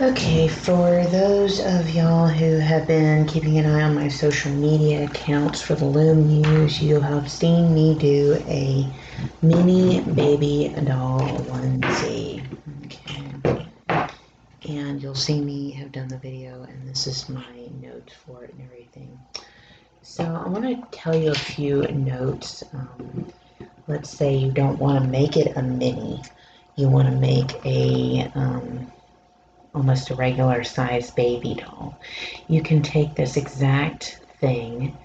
Okay, for those of y'all who have been keeping an eye on my social media accounts for the Loom Muse, you have seen me do a mini baby doll onesie. Okay. And you'll see me have done the video, and this is my notes for it and everything. So I want to tell you a few notes. Let's say you don't want to make it a mini. You want to make a almost a regular size baby doll. You can take this exact thing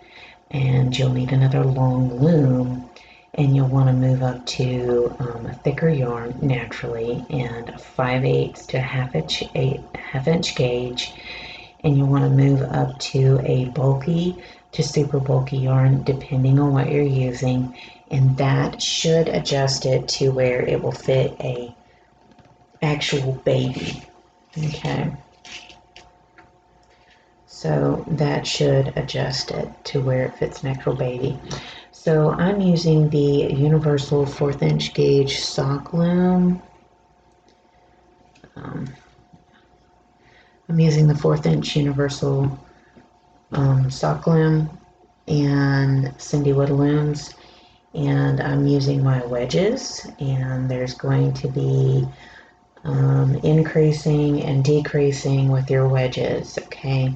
and you'll need another long loom, and you'll want to move up to a thicker yarn naturally and a 5/8 to half inch gauge, and you'll want to move up to a bulky to super bulky yarn depending on what you're using, and that should adjust it to where it will fit a actual baby. Okay, so that should adjust it to where it fits an actual baby. So I'm using the universal 4th inch gauge sock loom. I'm using the 4th inch universal sock loom and Cindy Wood looms, and I'm using my wedges, and there's going to be increasing and decreasing with your wedges, okay?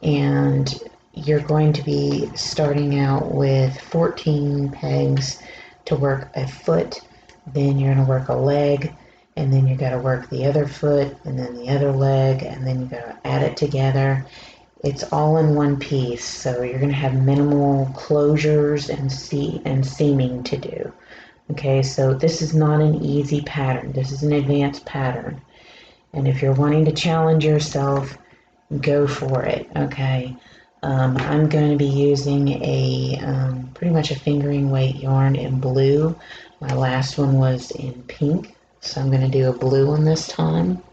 And you're going to be starting out with 14 pegs to work a foot, then you're going to work a leg, and then you got to work the other foot, and then the other leg, and then you got to add it together. It's all in one piece, so you're going to have minimal closures and seaming to do. Okay, so this is not an easy pattern. This is an advanced pattern. And if you're wanting to challenge yourself, go for it, okay? I'm going to be using a pretty much a fingering weight yarn in blue. My last one was in pink, so I'm going to do a blue one this time.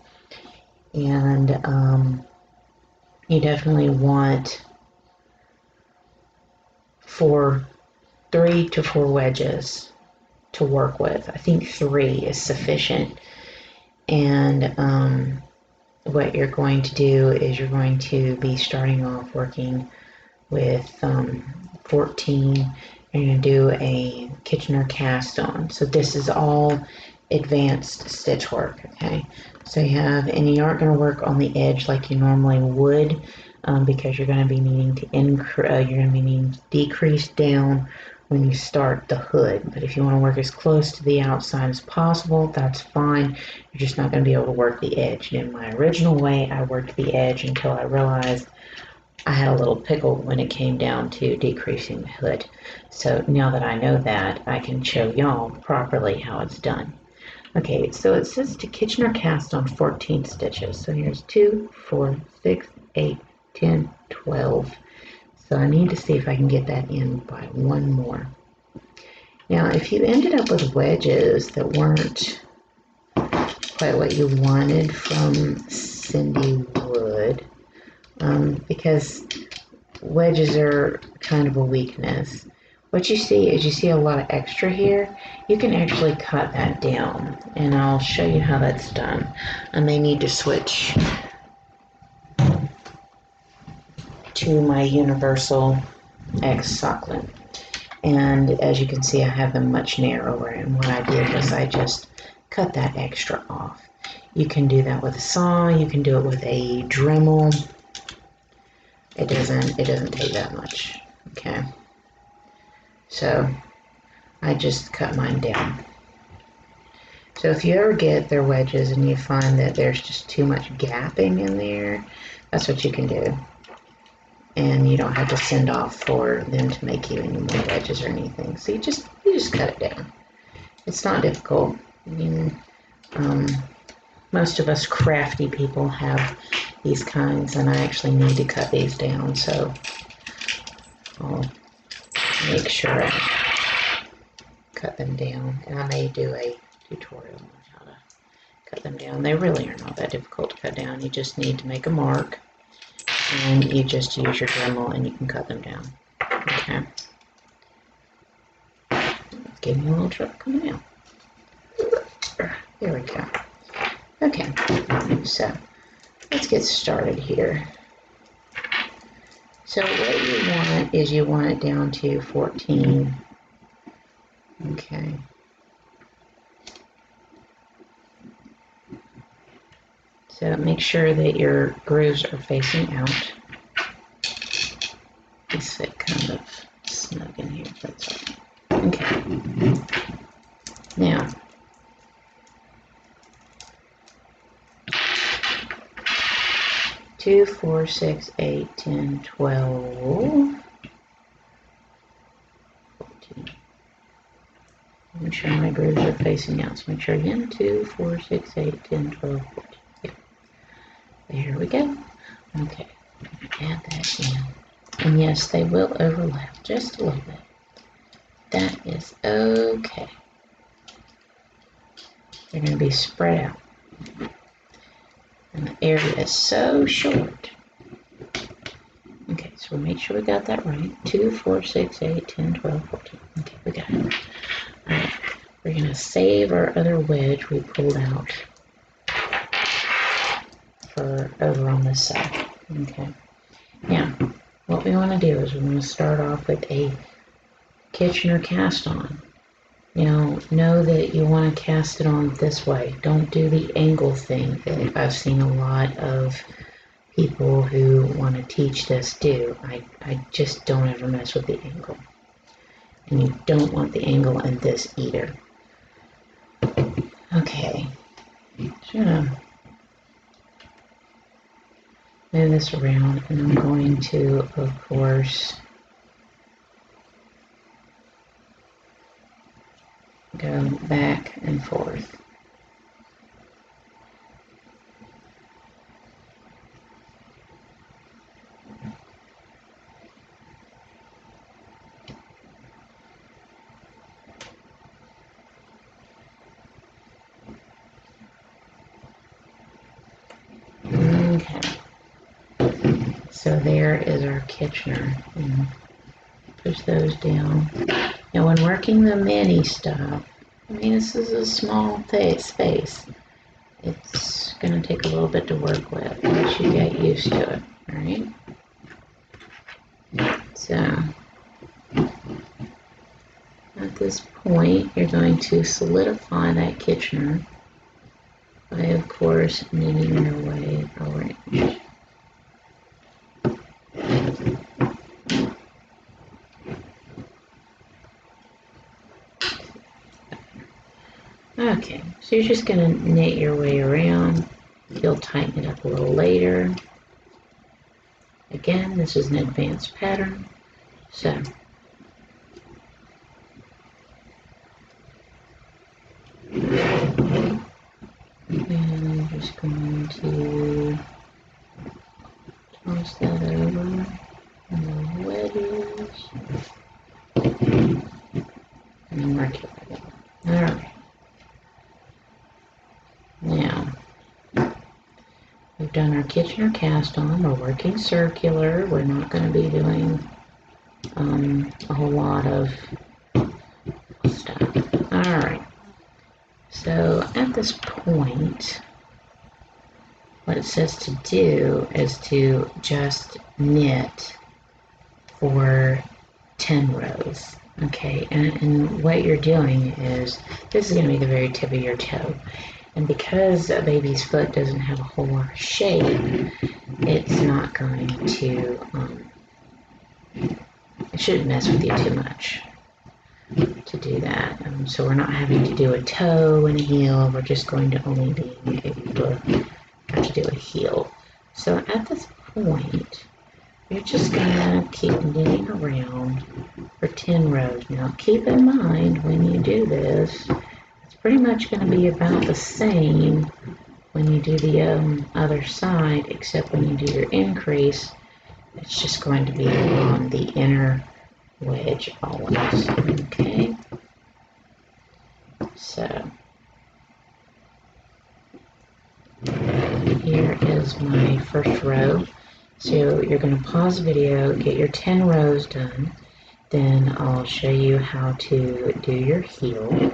And you definitely want 3 to 4 wedges to work with. I think 3 is sufficient. And what you're going to do is you're going to be starting off working with 14, and you're going to do a Kitchener cast on. So this is all advanced stitch work, okay? So you have, and you aren't going to work on the edge like you normally would, because you're going to be needing to decrease down when you start the hood. But if you want to work as close to the outside as possible, that's fine. You're just not going to be able to work the edge. And in my original way, I worked the edge until I realized I had a little pickle when it came down to decreasing the hood. So now that I know that, I can show y'all properly how it's done. Okay, so it says to Kitchener cast on 14 stitches. So here's 2, 4, 6, 8, 10, 12. So I need to see if I can get that in by one more. Now, if you ended up with wedges that weren't quite what you wanted from Cindy Wood, because wedges are kind of a weakness, what you see is you see a lot of extra here. You can actually cut that down, and I'll show you how that's done. I may need to switch to my Universal X sock loom. And as you can see, I have them much narrower, and what I did was I just cut that extra off. You can do that with a saw, you can do it with a Dremel. It doesn't take that much, okay? So I just cut mine down. So if you ever get their wedges and you find that there's just too much gapping in there, that's what you can do. And you don't have to send off for them to make you any more wedges or anything. So you just cut it down. It's not difficult. I mean, most of us crafty people have these kinds, and I actually need to cut these down, so I'll make sure I cut them down. And I may do a tutorial on how to cut them down. They really are not that difficult to cut down. You just need to make a mark, and you just use your Dremel and you can cut them down. Okay. Give me a little trouble coming out. There we go. Okay, so let's get started here. So what you want is you want it down to 14. Okay. So make sure that your grooves are facing out. This fit kind of snug in here, that's all right. Okay. Now, two, 4, 6, 8, 10, 12, 14. Make sure my grooves are facing out. So make sure again, 2, 4, 6, 8, 10, 12, 14. Yep. There we go. Okay. Add that in. And yes, they will overlap just a little bit. That is okay. They're going to be spread out. And the area is so short. Okay, so we'll make sure we got that right. 2, 4, 6, 8, 10, 12, 14. Okay, we got it. Alright, we're going to save our other wedge we pulled out for over on this side. Okay. Now, what we want to do is we want to start off with a Kitchener cast on. Now, know that you want to cast it on this way. Don't do the angle thing that I've seen a lot of people who want to teach this do. I just don't ever mess with the angle. And you don't want the angle in this either. Okay. So I'm going to move this around, and I'm going to, of course, go back and forth. Okay. So there is our Kitchener. And push those down. Now when working the mini stuff, I mean, this is a small space. It's going to take a little bit to work with once you get used to it, alright? So, at this point, you're going to solidify that Kitchener by, of course, knitting your way around. Okay, so you're just going to knit your way around. You'll tighten it up a little later. Again, this is an advanced pattern, so and I'm just going to toss that over and the wedges and mark it right up. Alright. Now, we've done our Kitchener cast on. We're working circular. We're not going to be doing a whole lot of stuff. Alright. So at this point, what it says to do is to just knit for 10 rows. Okay, and what you're doing is, this is going to be the very tip of your toe. And because a baby's foot doesn't have a whole lot of shape, it's not going to, it shouldn't mess with you too much to do that. So we're not having to do a toe and a heel, we're just going to only be able to have to do a heel. So at this point, you're just going to keep knitting around for 10 rows. Now keep in mind when you do this, it's pretty much going to be about the same when you do the other side, except when you do your increase, it's just going to be on the inner wedge always. Okay, so here is my first row. So you're going to pause the video, get your 10 rows done, then I'll show you how to do your heel.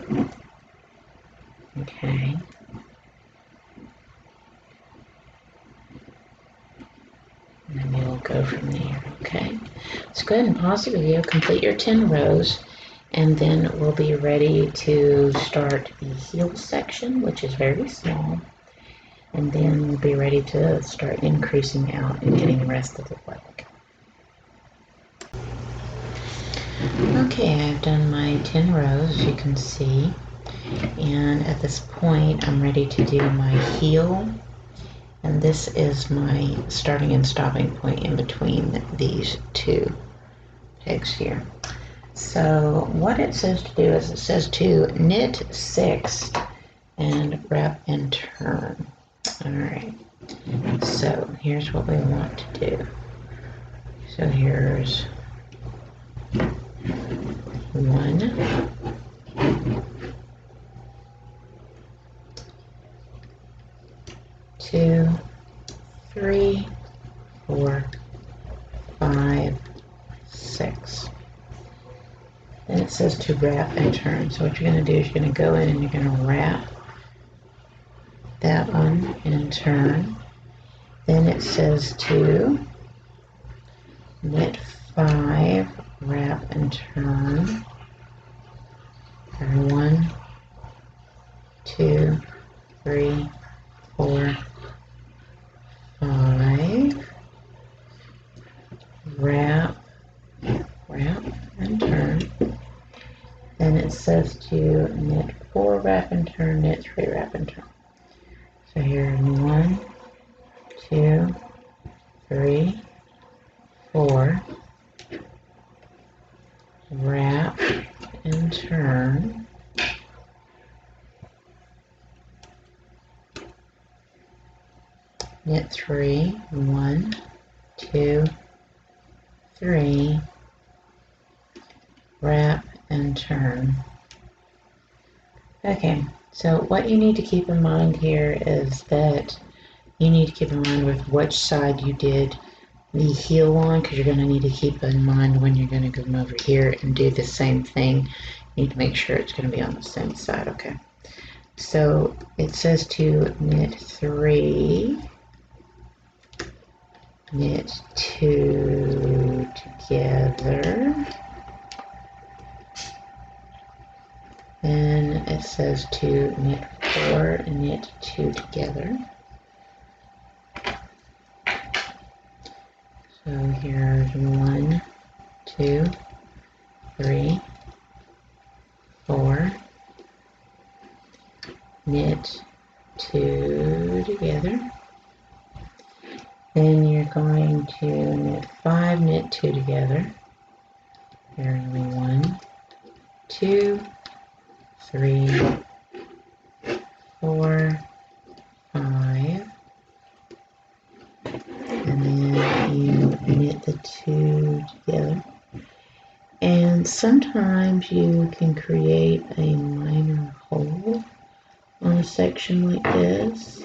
Okay. And then we'll go from there, okay? So go ahead and pause the video, complete your 10 rows, and then we'll be ready to start the heel section, which is very small. And then we'll be ready to start increasing out and getting the rest of the leg. Okay, I've done my 10 rows, as you can see. And at this point, I'm ready to do my heel. And this is my starting and stopping point in between these two pegs here. So what it says to do is it says to knit 6 and wrap and turn. All right, so here's what we want to do. So here's 1, 2, 3, 4, 5, 6. Then it says to wrap and turn. So what you're going to do is you're going to go in and you're going to wrap that one and turn. Then it says to knit 5, wrap and turn. 1, 2, 3, 4, 5. Wrap and turn. Then it says to knit 4, wrap and turn, knit 3, wrap and turn. So here's 1, 2, 3, 4. Wrap and turn. Knit 3, 1, 2, 3. Wrap and turn. Okay, so what you need to keep in mind here is that you need to keep in mind with which side you did the heel on, because you're going to need to keep in mind when you're going to come over here and do the same thing. You need to make sure it's going to be on the same side, okay? So it says to knit 3, knit 2 together. Then it says to knit 4, knit 2 together. So here's 1, 2, 3, 4. Knit 2 together. Then you're going to knit 5, knit 2 together. There's 1, 2, 3, 4, 5, and then you knit the 2 together. And sometimes you can create a minor hole on a section like this.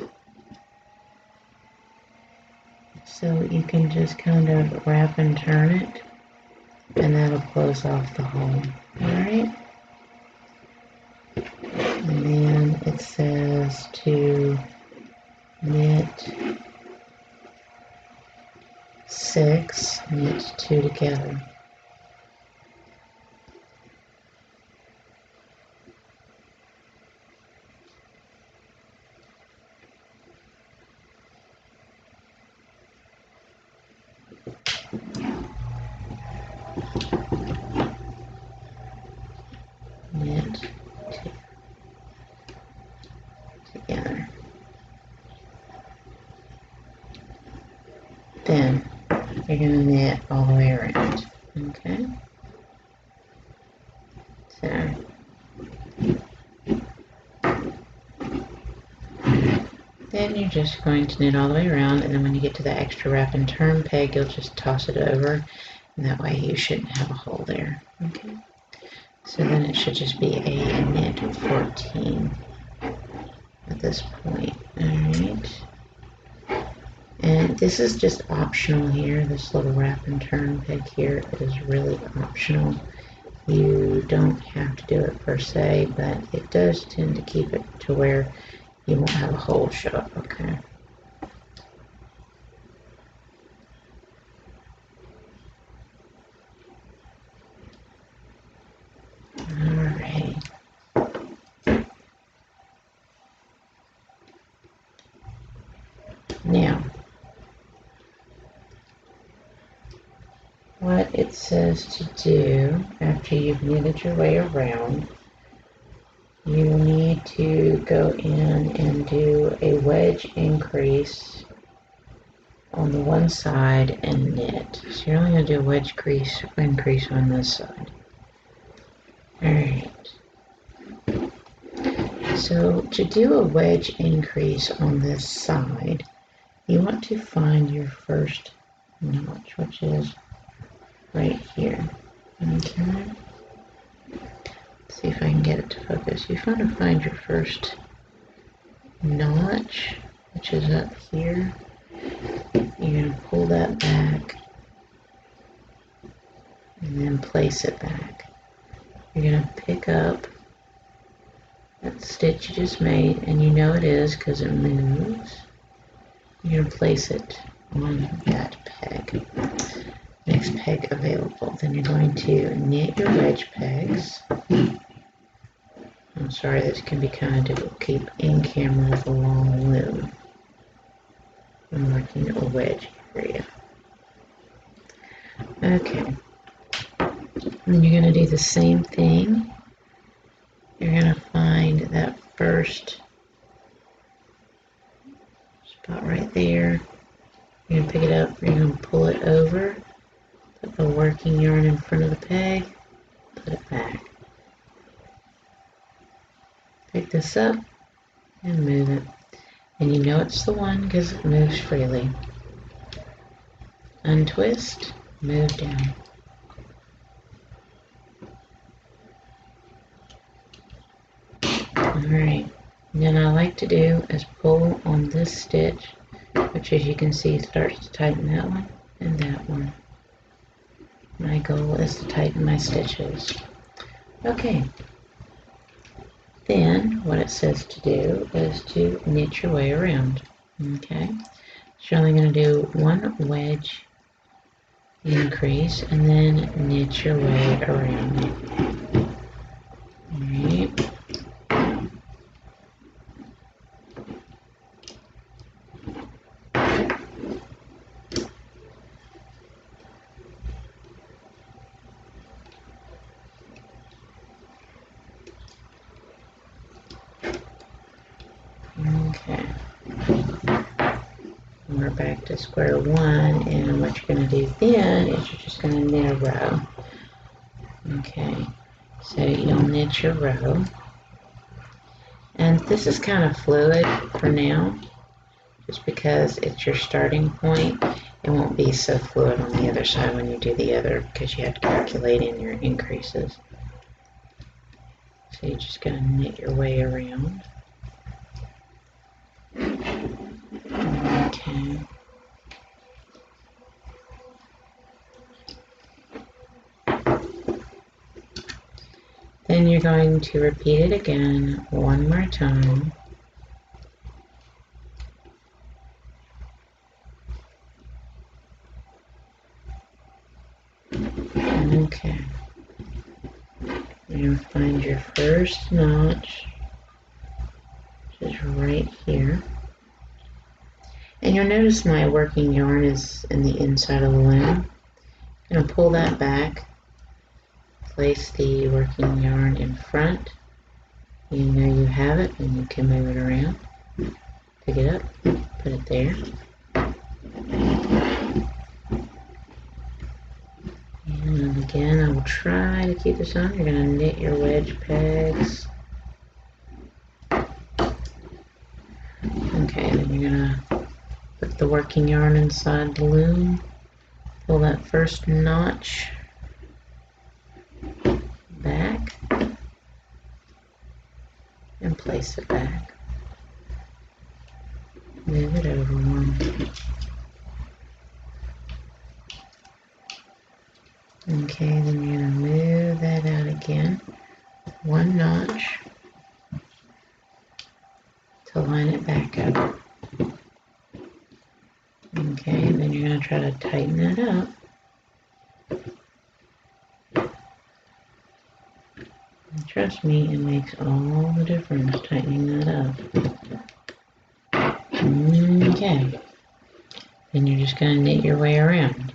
So you can just kind of wrap and turn it, and that'll close off the hole. Alright? And then it says to knit 6, knit 2 together. Knit 2 together. Then you're going to knit all the way around. Okay? So then you're just going to knit all the way around, and then when you get to the extra wrap and turn peg, you'll just toss it over, and that way you shouldn't have a hole there. Okay? So then it should just be a knit 14 at this point. Alright. And this is just optional here. This little wrap and turn peg here is really optional. You don't have to do it per se, but it does tend to keep it to where you won't have a hole show up, okay? Now, what it says to do after you've knitted your way around, you need to go in and do a wedge increase on the one side and knit. So you're only going to do a wedge increase on this side. Alright. So to do a wedge increase on this side, you want to find your first notch, which is right here. Okay. Let's see if I can get it to focus. You want to find your first notch, which is up here. You're going to pull that back and then place it back. You're going to pick up that stitch you just made, and you know it is because it moves. You're going to place it on that peg. Next peg available. Then you're going to knit your wedge pegs. I'm sorry, this can be kind of difficult to keep in camera with a long loom. I'm working a wedge area. Okay. Then you're going to do the same thing. You're going to find that first spot right there. You're going to pick it up, you're going to pull it over, put the working yarn in front of the peg, put it back. Pick this up and move it. And you know it's the one because it moves freely. Untwist, move down. Alright, then I like to do is pull on this stitch, which as you can see starts to tighten that one and that one. My goal is to tighten my stitches. Okay. Then what it says to do is to knit your way around. Okay. So you're only going to do one wedge increase and then knit your way around. Alright. Okay. We're back to square one, and what you're going to do then is you're just going to knit a row. Okay, so you'll knit your row, and this is kind of fluid for now, just because it's your starting point. It won't be so fluid on the other side when you do the other, because you have to calculate in your increases. So you're just going to knit your way around. Okay. Then you're going to repeat it again one more time. Okay. You're going to find your first notch, which is right here. And you'll notice my working yarn is in the inside of the loom. I'm going to pull that back, place the working yarn in front. You know you have it, and you can move it around. Pick it up, put it there. And again, I will try to keep this on. You're going to knit your wedge pegs. Okay, then you're going to put the working yarn inside the loom. Pull that first notch back and place it back. Move it over one. Okay, then you're going to move that out again. One notch to line it back up. Okay, then you're going to try to tighten that up. And trust me, it makes all the difference tightening that up. Okay. and you're just going to knit your way around.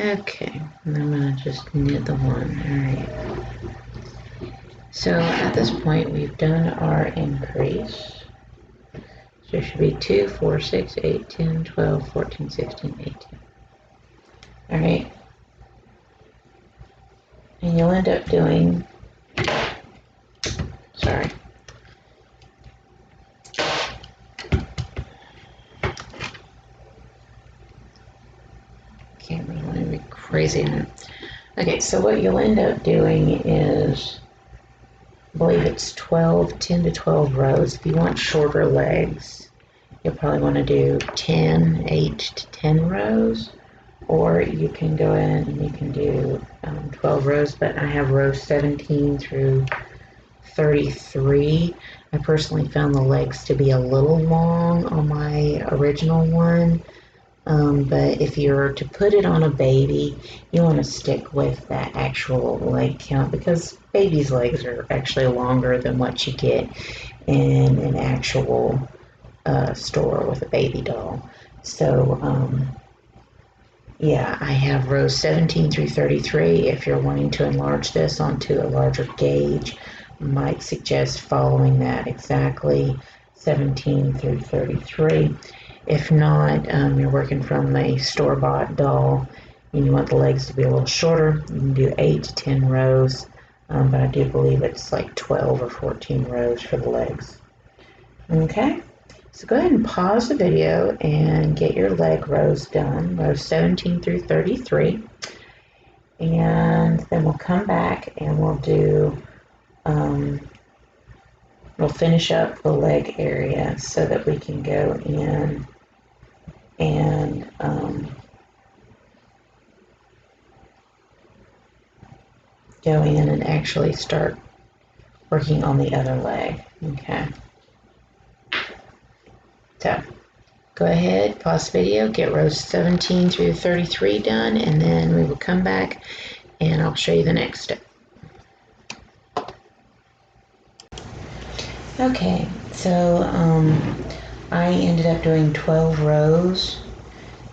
Okay, and I'm going to just knit the one. Alright. So at this point, we've done our increase. So it should be 2, 4, 6, 8, 10, 12, 14, 16, 18. Alright. And you'll end up doing, sorry. Can't really be crazy on it. Okay, so what you'll end up doing is, I believe it's 10 to 12 rows. If you want shorter legs, you'll probably want to do 8 to 10 rows, or you can go in and you can do 12 rows, but I have rows 17 through 33. I personally found the legs to be a little long on my original one. But if you're to put it on a baby, you want to stick with that actual leg count, because baby's legs are actually longer than what you get in an actual store with a baby doll. So yeah, I have rows 17 through 33. If you're wanting to enlarge this onto a larger gauge, I might suggest following that exactly, 17 through 33. If not, you're working from a store-bought doll and you want the legs to be a little shorter, you can do 8 to 10 rows, but I do believe it's like 12 or 14 rows for the legs. Okay, so go ahead and pause the video and get your leg rows done, rows 17 through 33, and then we'll come back and we'll do we'll finish up the leg area so that we can go in and actually start working on the other leg. Okay. So go ahead, pause the video, get rows 17 through 33 done, and then we will come back and I'll show you the next step. Okay, so I ended up doing 12 rows,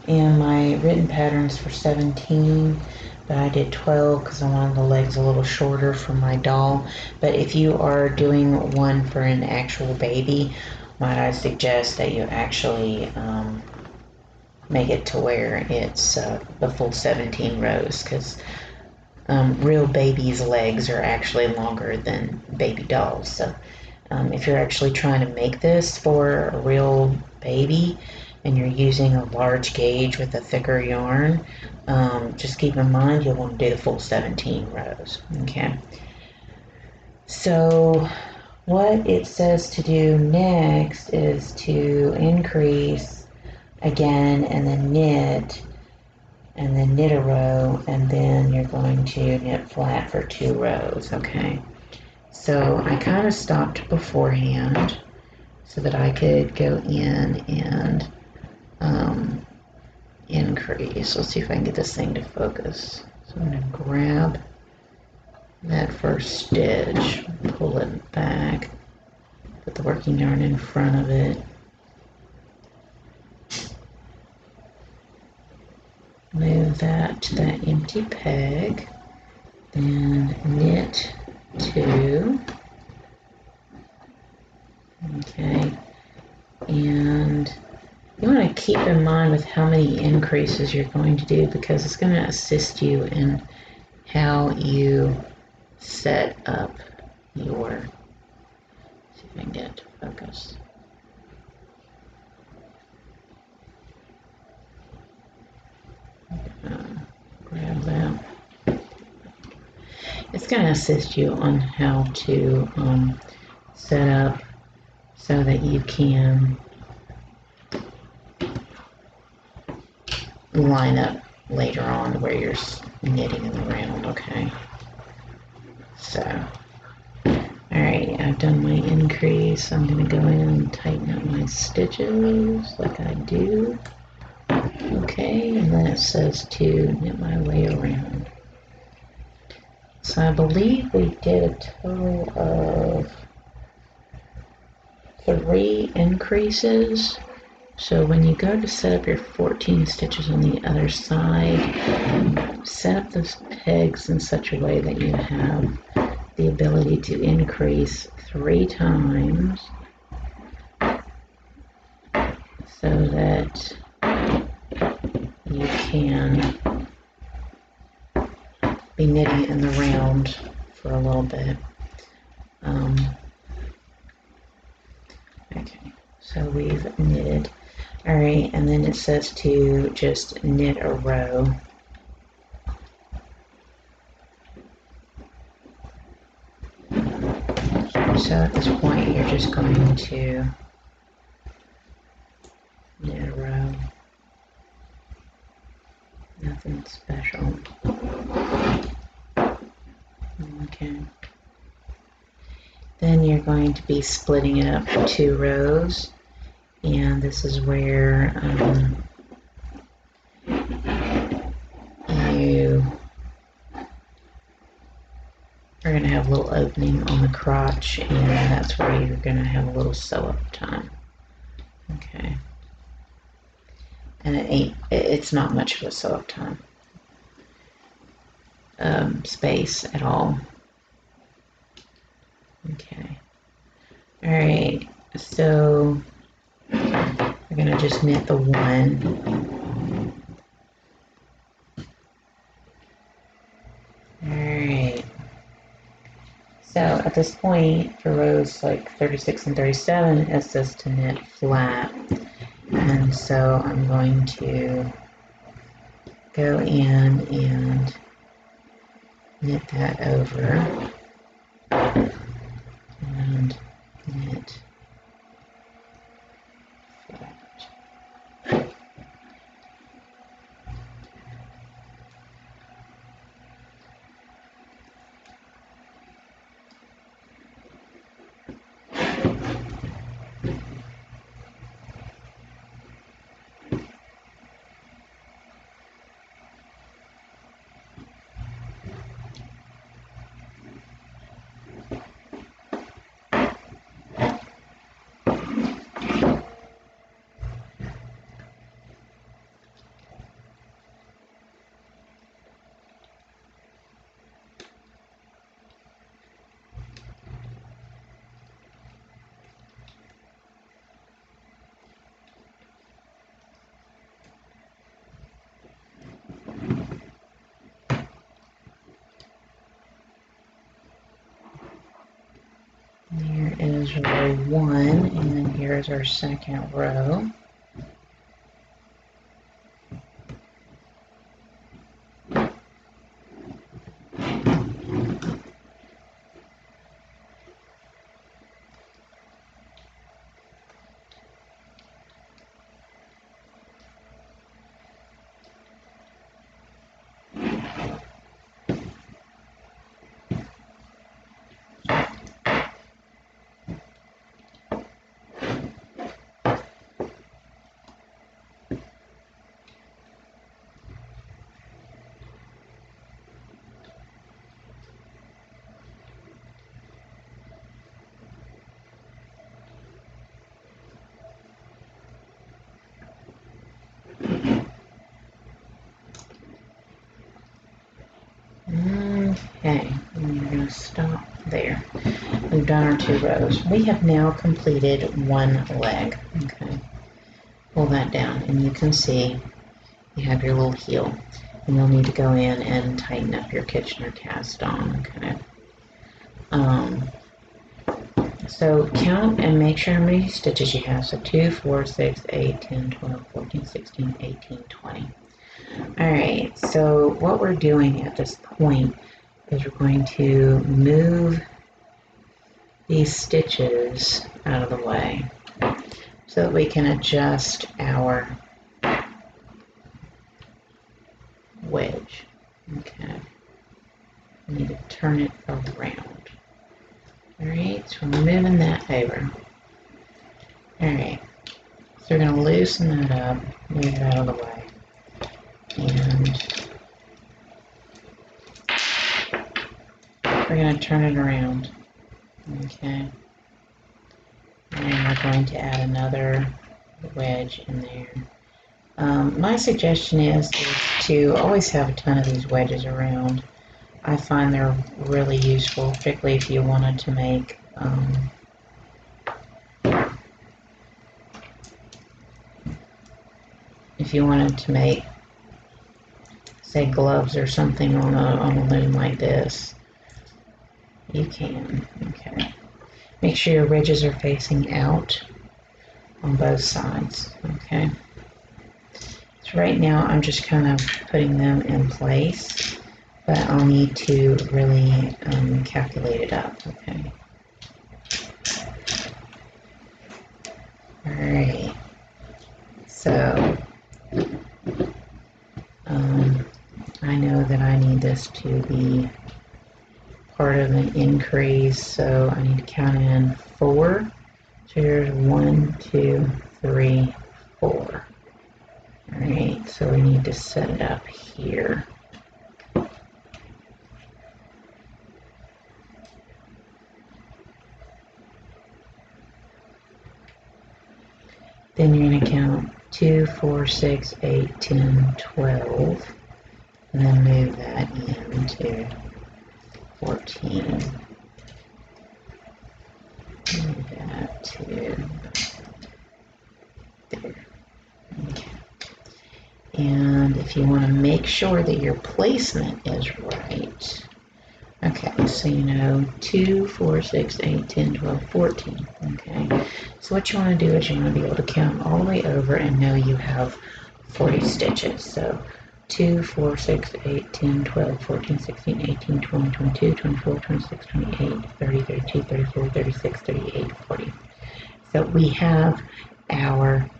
and my written patterns for 17, but I did 12 because I wanted the legs a little shorter for my doll. But if you are doing one for an actual baby, might I suggest that you actually make it to where it's the full 17 rows, because real babies' legs are actually longer than baby dolls. So if you're actually trying to make this for a real baby and you're using a large gauge with a thicker yarn, just keep in mind you'll want to do the full 17 rows. Okay. So what it says to do next is to increase again and then knit a row, and then you're going to knit flat for 2 rows. Okay. So I kind of stopped beforehand so that I could go in and increase. Let's see if I can get this thing to focus. So I'm going to grab that first stitch, pull it back, put the working yarn in front of it, move that to that empty peg, then knit 2. Okay, and you want to keep in mind with how many increases you're going to do, because it's going to assist you in how you set up your, see if I can get it to focus. Grab that. It's going to assist you on how to set up so that you can line up later on where you're knitting in the round, okay? So, alright, I've done my increase. I'm going to go in and tighten up my stitches like I do. Okay, and then it says to knit my way around. So I believe we did a total of 3 increases. So when you go to set up your 14 stitches on the other side, set up those pegs in such a way that you have the ability to increase 3 times so that you can be knitting in the round for a little bit. Okay, so we've knitted. Alright, and then it says to just knit a row. So at this point you're just going to knit a row. Nothing special. Okay. Then you're going to be splitting it up for 2 rows, and this is where you are going to have a little opening on the crotch, and that's where you're going to have a little sew-up time. Okay. And it's not much of a sew-up time. Space at all. Okay. Alright, so we're going to just knit the 1. Alright. So at this point, for rows like 36 and 37, it says to knit flat. And so I'm going to go in and knit that over. And knit flat. There is row 1, and here's our second row. Okay, and we're going to stop there. We've done our 2 rows. We have now completed 1 leg. Okay, pull that down, and you can see you have your little heel, and you'll need to go in and tighten up your Kitchener cast on. Okay. So count and make sure how many stitches you have. So 2, 4, 6, 8, 10, 12, 14, 16, 18, 20. Alright, so what we're doing at this point is we're going to move these stitches out of the way so that we can adjust our turn it around. Alright, so we're moving that over. Alright, so we're going to loosen that up, move it out of the way. And we're going to turn it around. Okay. And we're going to add another wedge in there. My suggestion is to always have a ton of these wedges around. I find they're really useful, particularly if you wanted to make say gloves or something on a loom like this. You can. Okay. Make sure your ridges are facing out on both sides. Okay. So right now I'm just kind of putting them in place, but I'll need to really calculate it up. Okay. Alright. So I know that I need this to be part of an increase, so I need to count in 4. So here's 1, 2, 3, 4. Alright, so we need to set it up here. Then you're going to count 2, 4, 6, 8, 10, 12, and then move that into 14. Move that to there. Okay. And if you want to make sure that your placement is right, okay, so you know 2, 4, 6, 8, 10, 12, 14. Okay, so what you want to do is you want to be able to count all the way over and know you have 40 stitches. So 2, 4, 6, 8, 10, 12, 14, 16, 18, 20, 22, 24, 26, 28, 30, 32, 34, 36, 38, 40. So we have our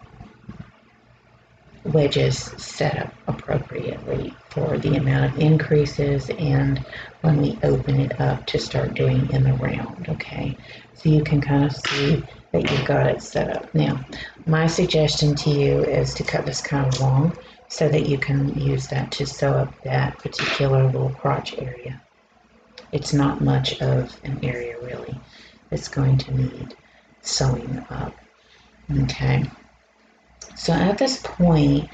wedges set up appropriately for the amount of increases and when we open it up to start doing in the round. Okay, so you can kind of see that you've got it set up. Now my suggestion to you is to cut this kind of long so that you can use that to sew up that particular little crotch area. It's not much of an area really. It's going to need sewing up. Okay, so at this point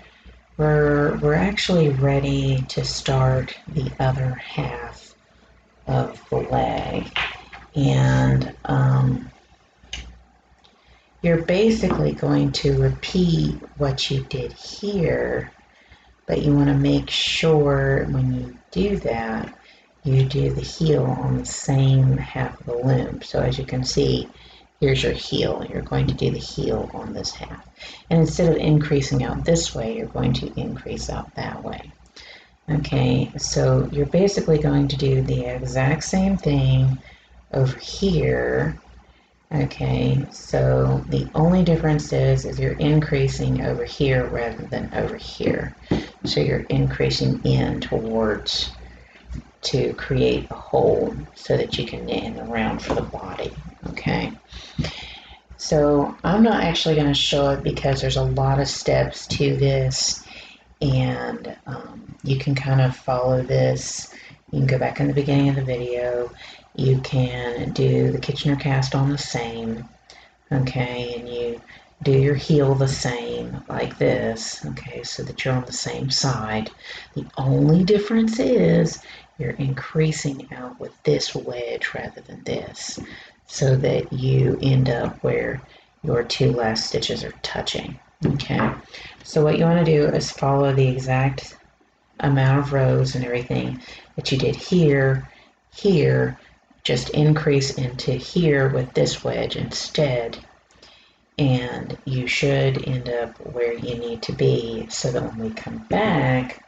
we're actually ready to start the other half of the leg, and you're basically going to repeat what you did here, but you want to make sure when you do that you do the heel on the same half of the loom. So as you can see, here's your heel. You're going to do the heel on this half. And instead of increasing out this way, you're going to increase out that way. Okay, so you're basically going to do the exact same thing over here. Okay, so the only difference is you're increasing over here rather than over here. So you're increasing in towards to create a hole so that you can knit in the round for the body. Okay, so I'm not actually going to show it because there's a lot of steps to this, and you can kind of follow this. You can go back in the beginning of the video. You can do the Kitchener cast on the same, okay, and you do your heel the same like this, okay, so that you're on the same side. The only difference is you're increasing out with this wedge rather than this, so that you end up where your 2 last stitches are touching. Okay, so what you want to do is follow the exact amount of rows and everything that you did here, just increase into here with this wedge instead, and you should end up where you need to be so that when we come back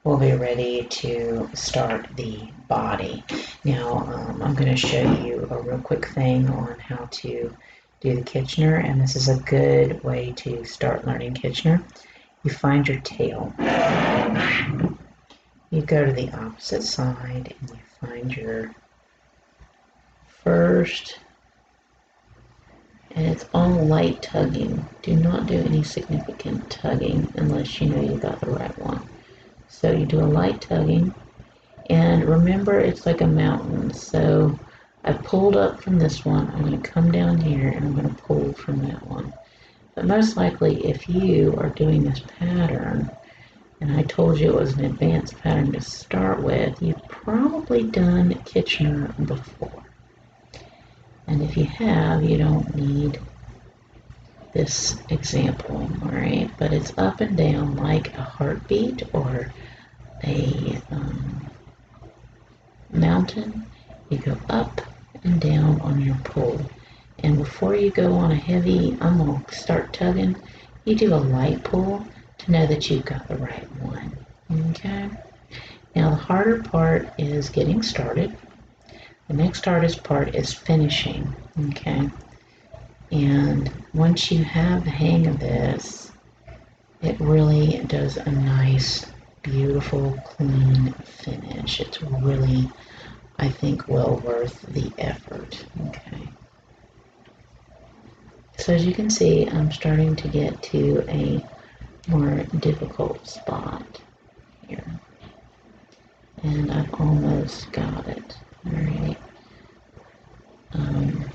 we'll be ready to start the body. Now I'm going to show you a real quick thing on how to do the Kitchener, and this is a good way to start learning Kitchener. You find your tail, you go to the opposite side and you find your first, and it's all light tugging. Do not do any significant tugging unless you know you got the right one. So you do a light tugging, and remember it's like a mountain. So I pulled up from this one, I'm going to come down here and I'm going to pull from that one. But most likely if you are doing this pattern, and I told you it was an advanced pattern to start with, you've probably done Kitchener before. And if you have, you don't need this example, alright? But it's up and down like a heartbeat or a mountain. You go up and down on your pull. And before you go on a heavy, I'm going to start tugging, you do a light pull to know that you've got the right one. Okay? Now the harder part is getting started. The next hardest part is finishing, okay? And once you have the hang of this, it really does a nice, beautiful, clean finish. It's really, I think, well worth the effort, okay? So as you can see, I'm starting to get to a more difficult spot here. And I've almost got it. Alright. And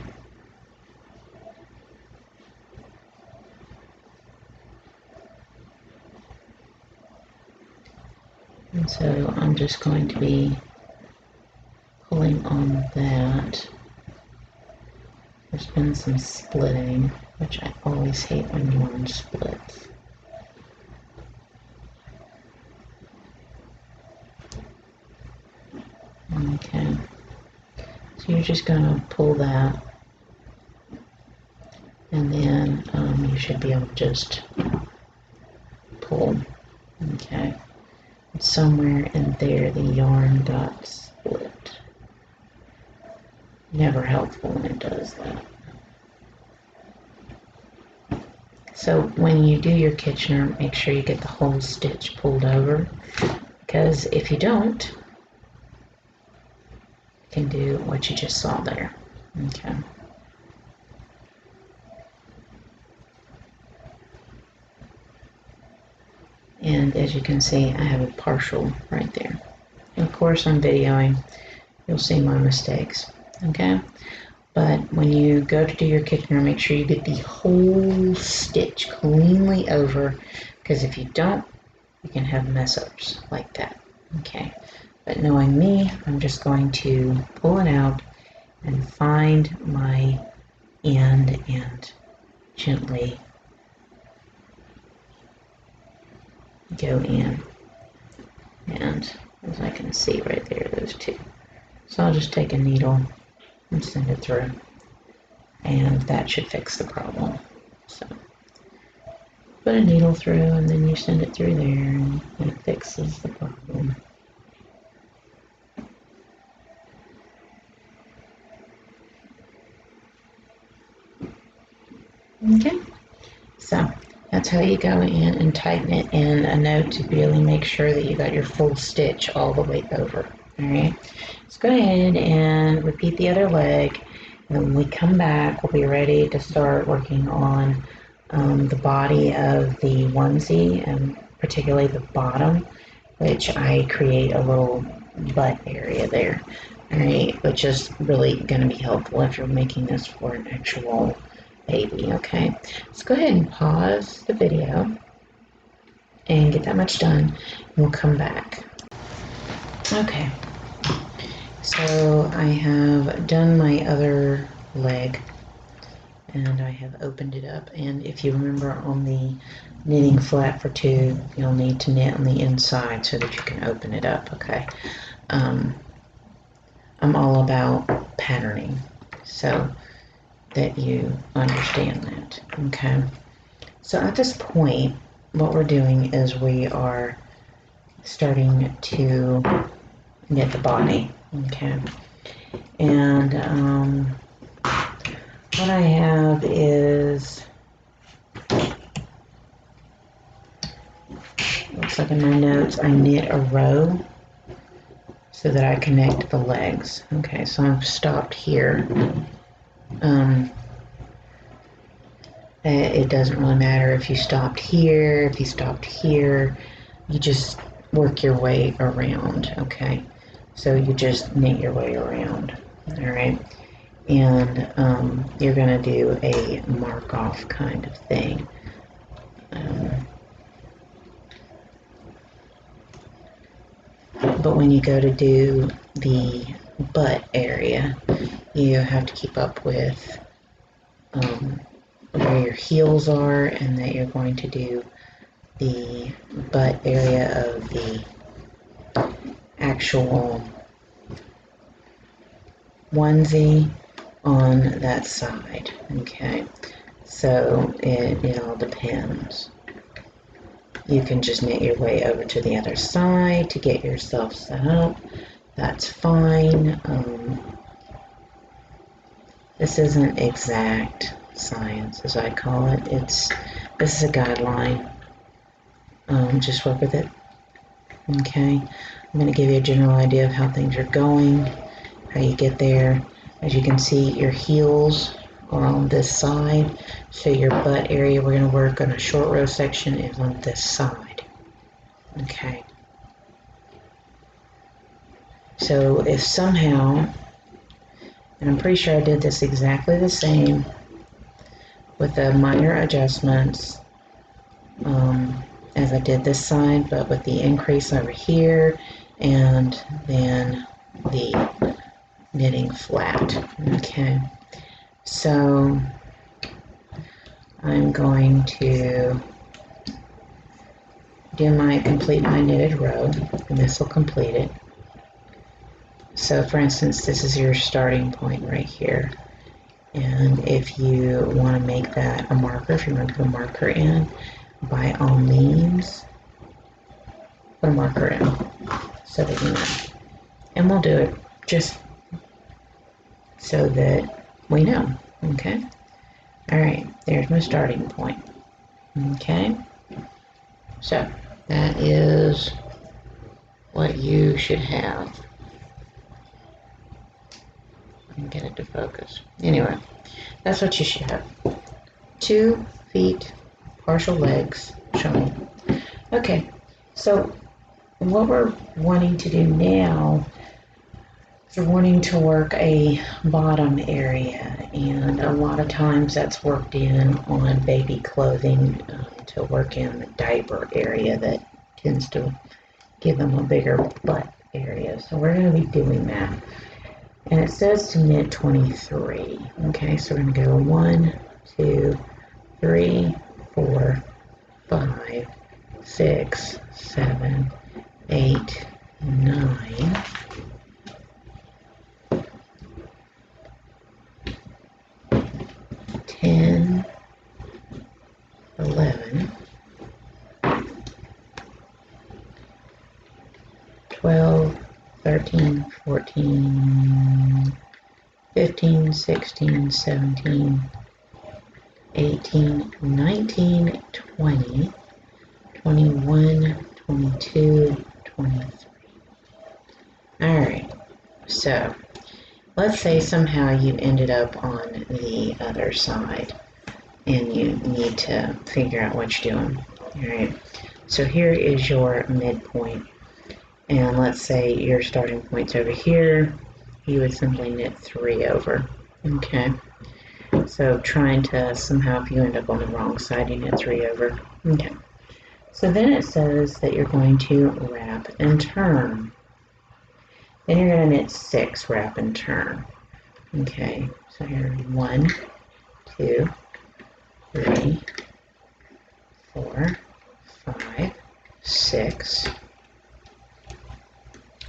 so I'm just going to be pulling on that. There's been some splitting, which I always hate when yarn splits. Okay. So you're just going to pull that, and then you should be able to just pull. Okay. And somewhere in there the yarn got split. Never helpful when it does that. So when you do your Kitchener, make sure you get the whole stitch pulled over, because if you don't, you can do what you just saw there. Okay. And as you can see, I have a partial right there. And of course, I'm videoing. You'll see my mistakes. Okay? But when you go to do your Kitchener, make sure you get the whole stitch cleanly over, because if you don't, you can have mess-ups like that. Okay? But knowing me, I'm just going to pull it out and find my end and gently go in. And as I can see right there, those two. So I'll just take a needle and send it through, and that should fix the problem. So put a needle through and then you send it through there, and it fixes the problem. Okay, so that's how you go in and tighten it, and a note to really make sure that you got your full stitch all the way over. Alright, let's go ahead and repeat the other leg, and when we come back we'll be ready to start working on the body of the onesie, and particularly the bottom, which I create a little butt area there. Alright, which is really going to be helpful if you're making this for an actual baby. Okay, let's go ahead and pause the video and get that much done, and we'll come back. Okay, so I have done my other leg, and I have opened it up, and if you remember on the knitting flat for two, you'll need to knit on the inside so that you can open it up. Okay, I'm all about patterning, so that you understand that. Okay, so at this point what we're doing is we are starting to knit the body. Okay, and what I have is, looks like in my notes, I knit a row. so that I connect the legs. Okay, so I've stopped here. It doesn't really matter if you stopped here, if you stopped here. You just work your way around, okay? So you just knit your way around, all right? And you're gonna do a mark off kind of thing. But when you go to do the butt area, you have to keep up with where your heels are, and that you're going to do the butt area of the actual onesie on that side. Okay, so it all depends. You can just knit your way over to the other side to get yourself set up. That's fine. This isn't exact science, as I call it. This is a guideline. Just work with it. Okay, I'm going to give you a general idea of how things are going, how you get there. As you can see, your heels are on this side, so your butt area we're going to work on a short row section is on this side. Okay. So if somehow, and I'm pretty sure I did this exactly the same with the minor adjustments as I did this side, but with the increase over here and then the knitting flat. Okay, so I'm going to complete my knitted row, and this will complete it. So for instance, this is your starting point right here. And if you want to make that a marker, if you want to put a marker in, by all means, put a marker in so that you know. And we'll do it just so that we know, okay? All right, there's my starting point, okay? So that is what you should have. And get it to focus. Anyway, that's what you should have. 2 feet, partial legs showing. Okay, so what we're wanting to do now is we're wanting to work a bottom area, and a lot of times that's worked in on baby clothing to work in the diaper area that tends to give them a bigger butt area. So we're going to be doing that. And it says to knit 23. Okay, so we're going to go 1, 2, 3, 4, 5, 6, 7, 8, 9, 10, 11, 12, 13, 14, 15, 16, 17, 18, 19, 20, 21, 22, 23. Alright, so let's say somehow you ended up on the other side and you need to figure out what you're doing. Alright, so here is your midpoint. And let's say your starting point's over here, you would simply knit 3 over. Okay, so trying to somehow, if you end up on the wrong side, you knit 3 over. Okay, so then it says that you're going to wrap and turn. Then you're going to knit 6 wrap and turn. Okay, so here 1, 2, 3, 4, 5, 6.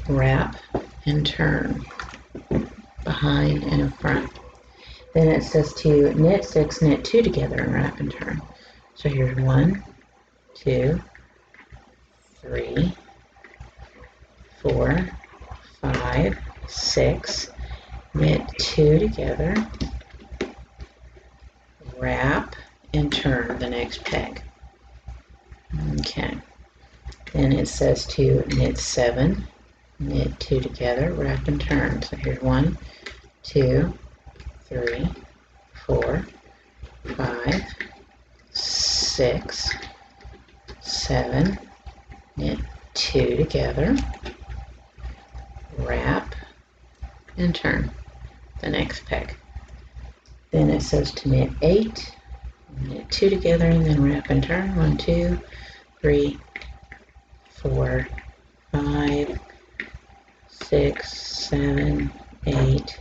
Wrap and turn behind and in front. Then it says to knit 6, knit 2 together and wrap and turn. So here's 1, 2, 3, 4, 5, 6, knit 2 together, wrap and turn the next peg. Okay. Then it says to knit 7, knit 2 together, wrap and turn. So here's 1, 2, 3, 4, 5, 6, 7, knit 2 together, wrap and turn the next peg. Then it says to knit 8, knit 2 together and then wrap and turn. 1, 2, 3, 4, 5, 6, 7, 8,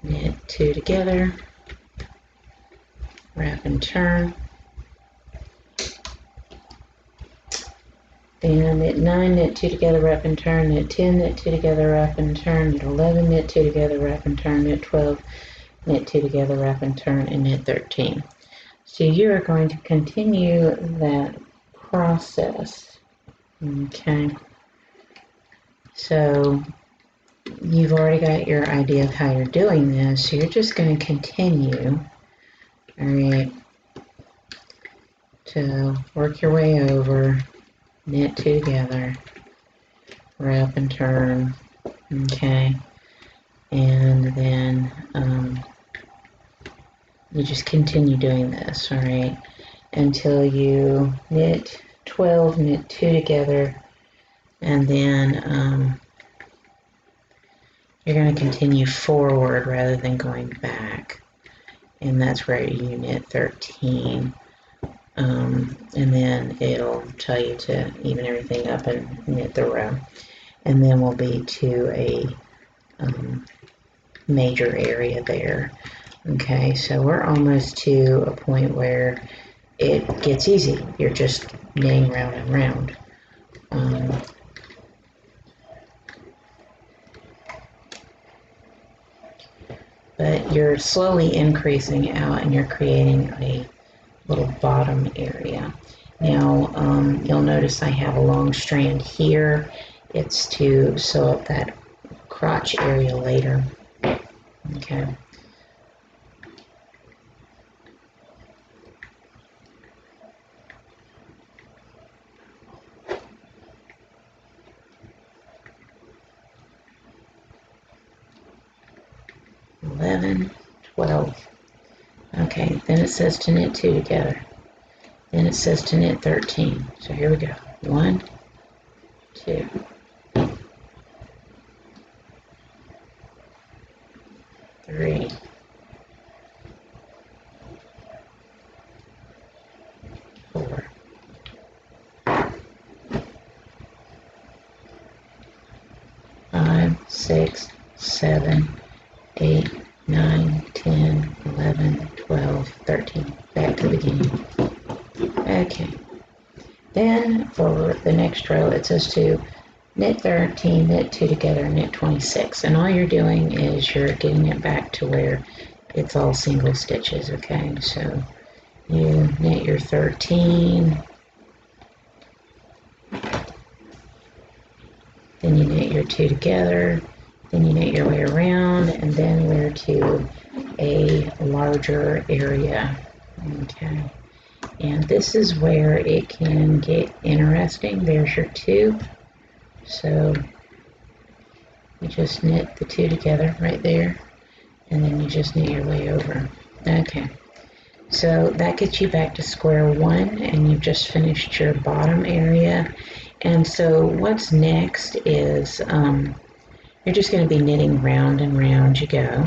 knit 2 together, wrap and turn. Then knit 9, knit 2 together, wrap and turn, knit 10, knit 2 together, wrap and turn, knit 11, knit 2 together, wrap and turn, knit 12, knit 2 together, wrap and turn, and knit 13. So you are going to continue that process. Okay. So you've already got your idea of how you're doing this, so you're just going to continue, all right, to work your way over, knit 2 together, wrap and turn, okay, and then you just continue doing this, all right, until you knit 12, knit 2 together, and then you're going to continue forward rather than going back, and that's where you knit 13. And then it'll tell you to even everything up and knit the row, and then we'll be to a major area there. Okay, so we're almost to a point where it gets easy. You're just knitting round and round. But you're slowly increasing out and you're creating a little bottom area. Now you'll notice I have a long strand here. It's to sew up that crotch area later. Okay. $11, $12. Okay, then it says to knit 2 together. Then it says to knit 13. So here we go. 1, 2, 3, 4, 5, 6, 7, 8, 9, 10, 11, 12, 13. Back to the beginning. Okay. Then for the next row, it says to knit 13, knit 2 together, knit 26. And all you're doing is you're getting it back to where it's all single stitches, okay? So you knit your 13, then you knit your 2 together, then you knit your way around, and then we're to a larger area, okay? And this is where it can get interesting. There's your 2. So you just knit the 2 together right there, and then you just knit your way over. Okay, so that gets you back to square one, and you've just finished your bottom area. And so what's next is you're just going to be knitting round and round you go,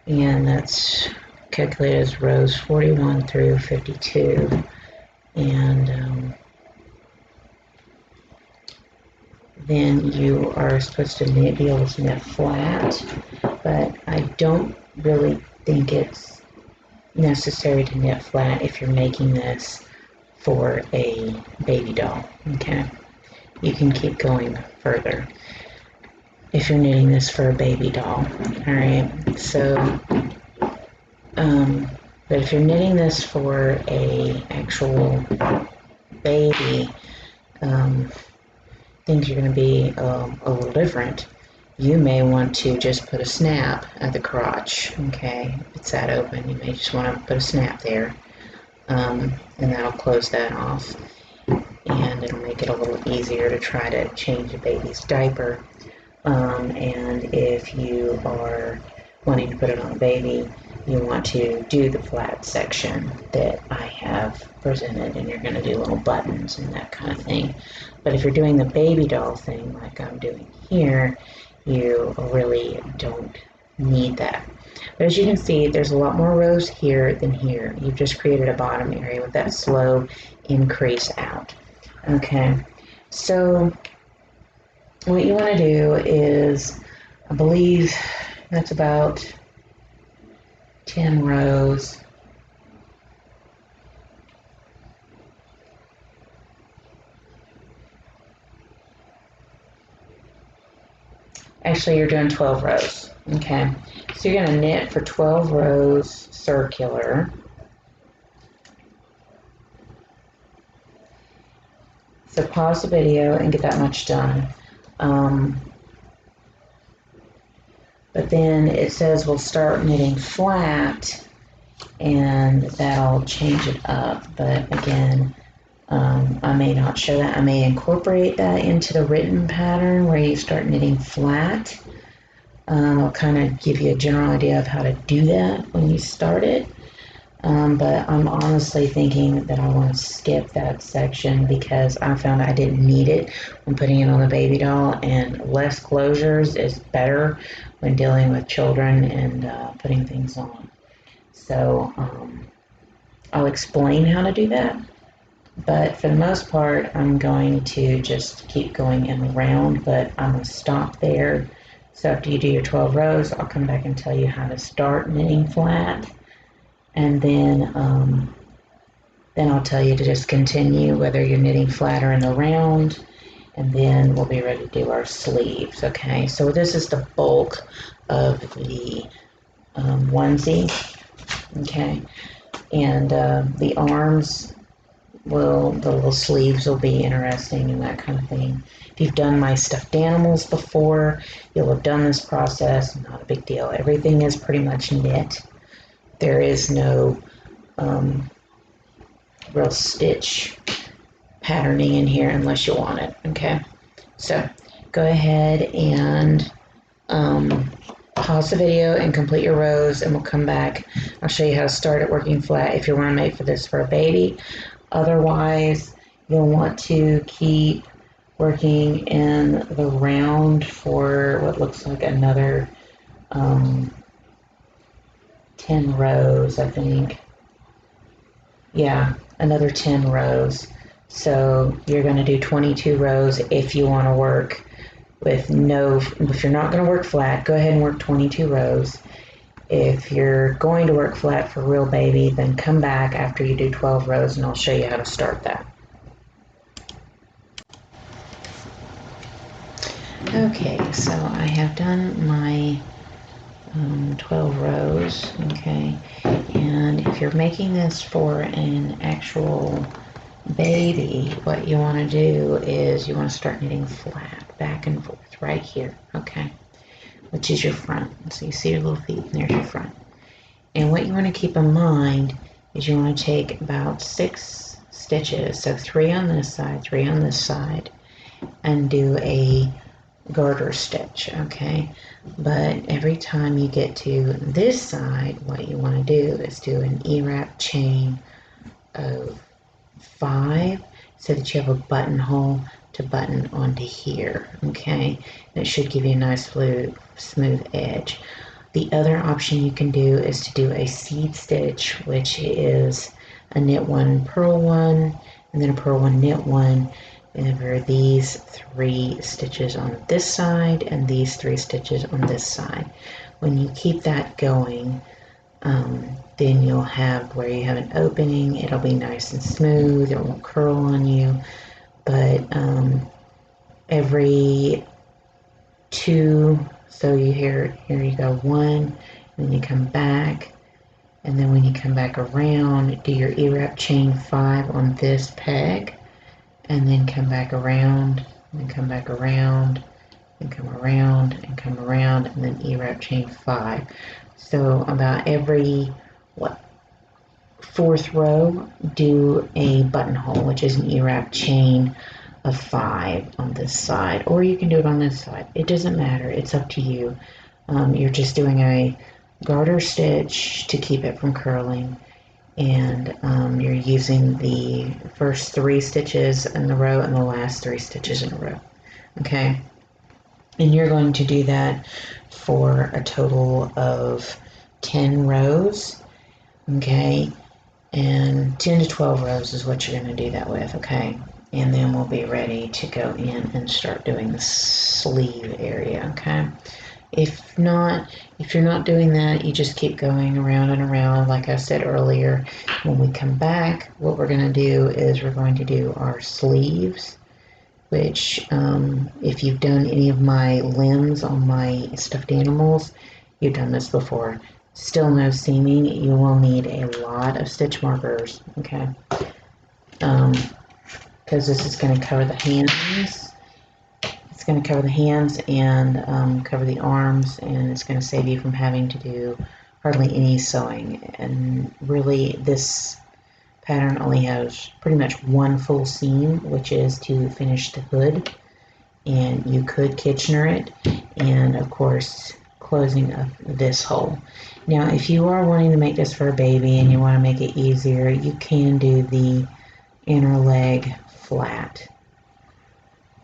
and that's calculated as rows 41 through 52. And then you are supposed to be able to knit flat, but I don't really think it's necessary to knit flat if you're making this for a baby doll, okay? You can keep going further if you're knitting this for a baby doll, all right? So, but if you're knitting this for a actual baby, things are going to be a little different. You may want to just put a snap at the crotch, okay? If it's that open, you may just want to put a snap there, and that'll close that off. And and it'll make it a little easier to try to change a baby's diaper. And if you are wanting to put it on a baby, you want to do the flat section that I have presented, and you're going to do little buttons and that kind of thing. But if you're doing the baby doll thing like I'm doing here, you really don't need that. But as you can see, there's a lot more rows here than here. You've just created a bottom area with that slow increase out. Okay, so what you want to do is, I believe that's about 10 rows. Actually, you're doing 12 rows. Okay, so you're going to knit for 12 rows circular. So pause the video and get that much done. But then it says we'll start knitting flat, and that'll change it up. But again, I may not show that. I may incorporate that into the written pattern where you start knitting flat. I'll kind of give you a general idea of how to do that when you start it. But I'm honestly thinking that I want to skip that section because I found I didn't need it when putting it on the baby doll, and less closures is better when dealing with children and putting things on. So I'll explain how to do that, but for the most part I'm going to just keep going in the round, but I'm going to stop there. So after you do your 12 rows, I'll come back and tell you how to start knitting flat. And then I'll tell you to just continue whether you're knitting flat or in the round, and then we'll be ready to do our sleeves. Okay, so this is the bulk of the onesie. Okay, and the arms the little sleeves will be interesting and that kind of thing. If you've done my stuffed animals before, you'll have done this process. Not a big deal. Everything is pretty much knit. There is no real stitch patterning in here unless you want it. Okay, so go ahead and pause the video and complete your rows, and we'll come back. I'll show you how to start it working flat if you want to make this for a baby. Otherwise, you'll want to keep working in the round for what looks like another 10 rows, I think. Yeah, another 10 rows. So you're going to do 22 rows if you want to work with if you're not going to work flat, go ahead and work 22 rows. If you're going to work flat for real baby, then come back after you do 12 rows and I'll show you how to start that. Okay, so I have done my 12 rows, okay, and if you're making this for an actual baby, what you want to do is you want to start knitting flat, back and forth, right here, okay, which is your front. So you see your little feet, and there's your front. And what you want to keep in mind is you want to take about 6 stitches, so 3 on this side, 3 on this side, and do a garter stitch, okay? But every time you get to this side, what you want to do is do an E-wrap chain of 5 so that you have a buttonhole to button onto here, okay? And it should give you a nice smooth edge. The other option you can do is to do a seed stitch, which is a knit 1, purl 1, and then a purl 1, knit 1, over these 3 stitches on this side and these 3 stitches on this side. When you keep that going, then you'll have where you have an opening. It'll be nice and smooth. It won't curl on you. But every 2, so here you go 1, and then you come back, and then when you come back around, do your E-wrap chain 5 on this peg, and then come back around, and come back around, and come around, and come around, and then E-wrap chain 5. So about every, fourth row, do a buttonhole, which is an E-wrap chain of 5 on this side, or you can do it on this side. It doesn't matter. It's up to you. You're just doing a garter stitch to keep it from curling, and you're using the first 3 stitches in the row and the last 3 stitches in a row. Okay, and you're going to do that for a total of 10 rows. Okay, and 10 to 12 rows is what you're going to do that with. Okay, and then we'll be ready to go in and start doing the sleeve area. Okay, if you're not doing that, you just keep going around and around. Like I said earlier, when we come back, what we're going to do is we're going to do our sleeves, which if you've done any of my limbs on my stuffed animals, you've done this before. Still no seaming. You will need a lot of stitch markers, okay? Because this is going to cover the hands. It's going to cover the hands and cover the arms, and it's going to save you from having to do hardly any sewing. And really, this pattern only has pretty much one full seam, which is to finish the hood. And you could Kitchener it, and of course, closing up this hole. Now, if you are wanting to make this for a baby and you want to make it easier, you can do the inner leg flat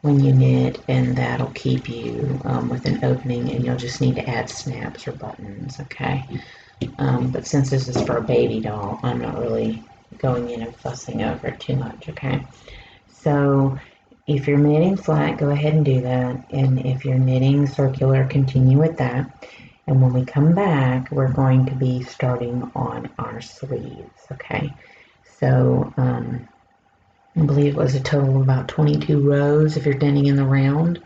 when you knit, and that'll keep you with an opening, and you'll just need to add snaps or buttons, okay? But since this is for a baby doll, I'm not really going in and fussing over it too much, okay? So if you're knitting flat, go ahead and do that, and if you're knitting circular, continue with that. And when we come back, we're going to be starting on our sleeves, okay? So I believe it was a total of about 22 rows if you're knitting in the round.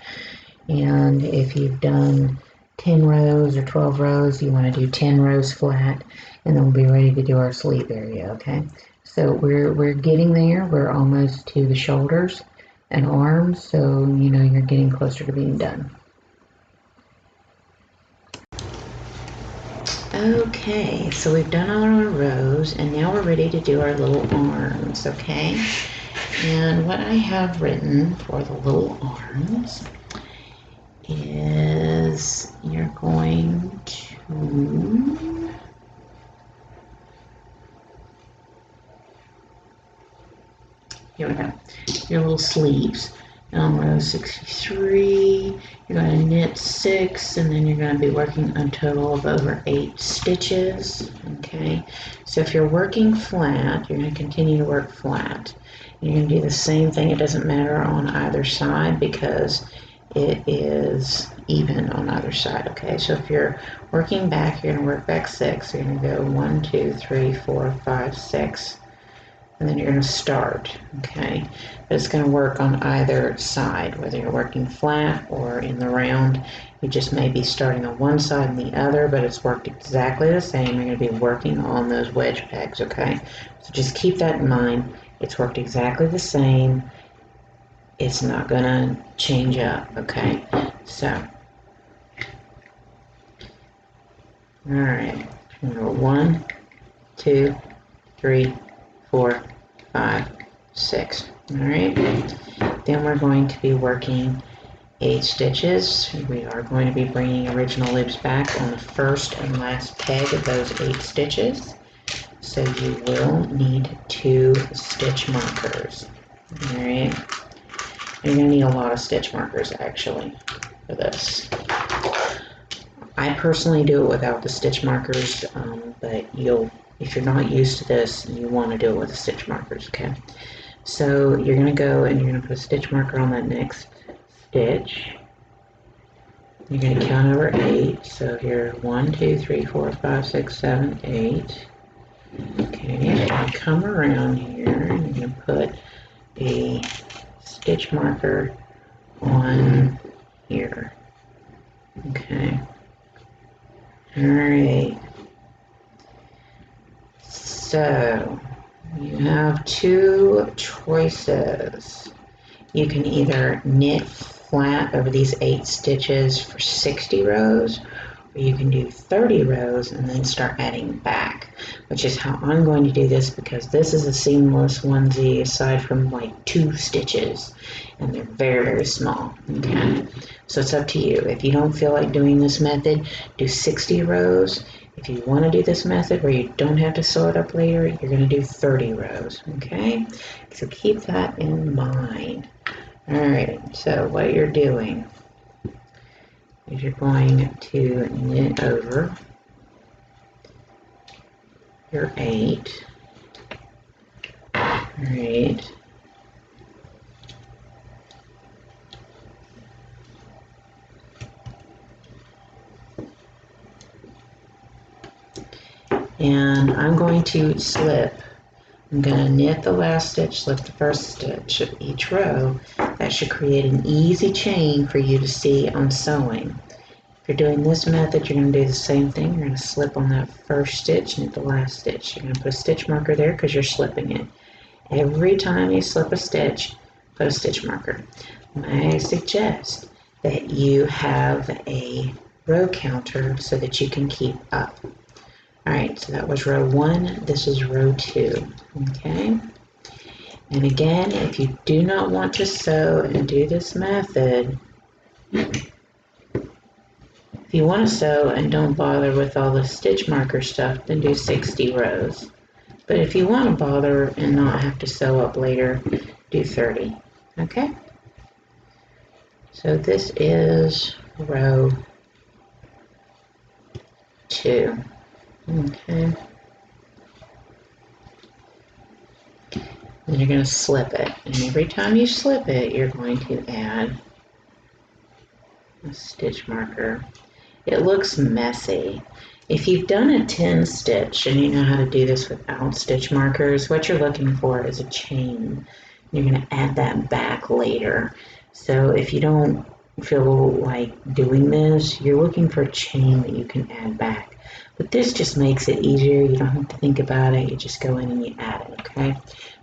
And if you've done 10 rows or 12 rows, you want to do 10 rows flat, and then we'll be ready to do our sleeve area, okay? So we're getting there. We're almost to the shoulders and arms, so you know you're getting closer to being done. Okay, so we've done all our rows, and now we're ready to do our little arms, okay? And what I have written for the little arms is you're going to here we go, your little sleeves. On row 63, you're going to knit 6, and then you're going to be working a total of over 8 stitches, okay? So if you're working flat, you're going to continue to work flat. You're going to do the same thing. It doesn't matter on either side because it is even on either side, okay? So if you're working back, you're going to work back 6. So you're going to go 1, 2, 3, 4, 5, 6. And then you're going to start, okay? But it's going to work on either side, whether you're working flat or in the round. You just may be starting on one side and the other, but it's worked exactly the same. You're going to be working on those wedge pegs, okay? So just keep that in mind. It's worked exactly the same. It's not going to change up, okay? So, all right. 1, 2, 3, 4, 5, 6. All right. Then we're going to be working 8 stitches. We are going to be bringing original loops back on the first and last peg of those 8 stitches. So you will need 2 stitch markers. All right. You're going to need a lot of stitch markers actually for this. I personally do it without the stitch markers, but if you're not used to this, you want to do it with the stitch markers, okay? So you're going to go and you're going to put a stitch marker on that next stitch. You're going to count over 8. So here, 1, 2, 3, 4, 5, 6, 7, 8. Okay, you're going to come around here and you're going to put a stitch marker on here. Okay. Alright. So you have 2 choices. You can either knit flat over these 8 stitches for 60 rows, or you can do 30 rows and then start adding back, which is how I'm going to do this, because this is a seamless onesie aside from like 2 stitches, and they're very, very small. Okay, so it's up to you. If you don't feel like doing this method, do 60 rows. If you want to do this method where you don't have to sew it up later, you're going to do 30 rows. Okay, so keep that in mind. Alright, so what you're doing is you're going to knit over your 8. Alright. And I'm going to slip. I'm going to knit the last stitch, slip the first stitch of each row. That should create an easy chain for you to see on sewing. If you're doing this method, you're going to do the same thing. You're going to slip on that first stitch, knit the last stitch. You're going to put a stitch marker there because you're slipping it. Every time you slip a stitch, put a stitch marker. I suggest that you have a row counter so that you can keep up. Alright, so that was row 1, this is row 2, okay? And again, if you do not want to sew and do this method, if you want to sew and don't bother with all the stitch marker stuff, then do 60 rows. But if you want to bother and not have to sew up later, do 30, okay? So this is row 2. Okay. Then you're going to slip it. And every time you slip it, you're going to add a stitch marker. It looks messy. If you've done a 10 stitch and you know how to do this without stitch markers, what you're looking for is a chain. You're going to add that back later. So if you don't feel like doing this, you're looking for a chain that you can add back. But this just makes it easier. You don't have to think about it. You just go in and you add it, okay?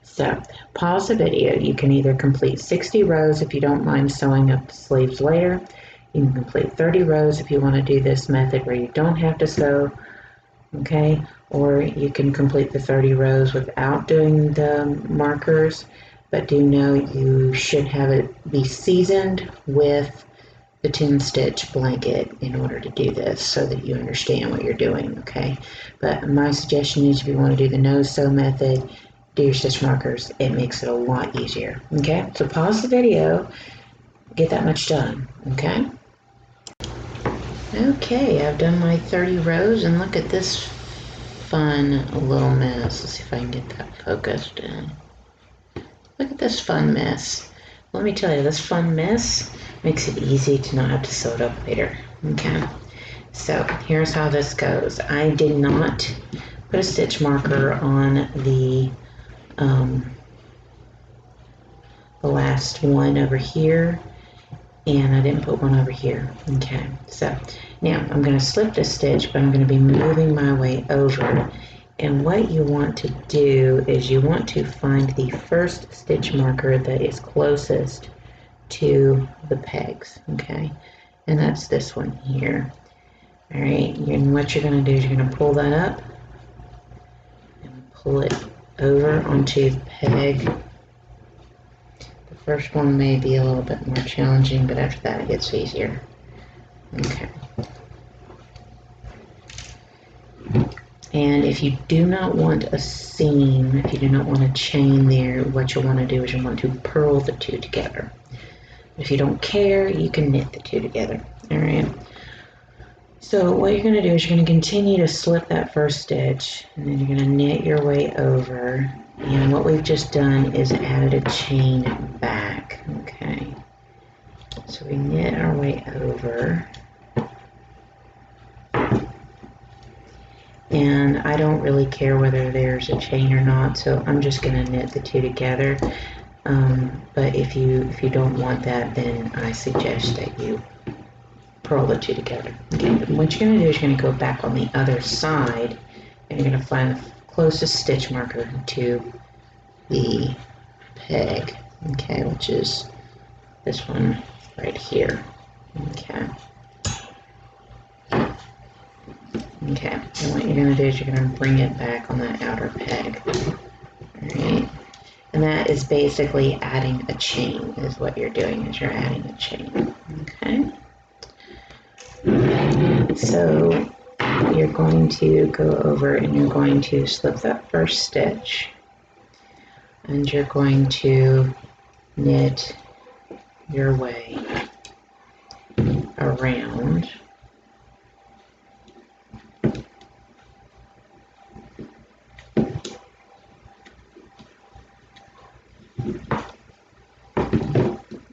So pause the video. You can either complete 60 rows if you don't mind sewing up the sleeves later. You can complete 30 rows if you want to do this method where you don't have to sew, okay? Or you can complete the 30 rows without doing the markers, but do know you should have it be seasoned with the 10 stitch blanket in order to do this so that you understand what you're doing, okay? But my suggestion is if you want to do the no sew method, do your stitch markers. It makes it a lot easier, okay? So pause the video, get that much done, okay? Okay, I've done my 30 rows and look at this fun little mess. Let's see if I can get that focused in. Look at this fun mess. Let me tell you, this fun mess makes it easy to not have to sew it up later. Okay, so here's how this goes. I did not put a stitch marker on the last one over here, and I didn't put one over here. Okay, so now I'm going to slip this stitch, but I'm going to be moving my way over. And what you want to do is you want to find the first stitch marker that is closest to the pegs, okay? And that's this one here. All right, and what you're going to do is you're going to pull that up and pull it over onto the peg. The first one may be a little bit more challenging, but after that it gets easier. Okay. And if you do not want a seam, if you do not want a chain there, what you'll want to do is you'll want to purl the two together. If you don't care, you can knit the two together. All right. So what you're going to do is you're going to continue to slip that first stitch, and then you're going to knit your way over. And what we've just done is added a chain back. Okay. So we knit our way over. And I don't really care whether there's a chain or not, so I'm just going to knit the two together. But if you don't want that, then I suggest that you purl the two together. Okay, what you're going to do is you're going to go back on the other side, and you're going to find the closest stitch marker to the peg, okay, which is this one right here. Okay. Okay, and what you're going to do is you're going to bring it back on that outer peg. Alright, and that is basically adding a chain is what you're doing, is you're adding a chain. Okay, so you're going to go over and you're going to slip that first stitch, and you're going to knit your way around.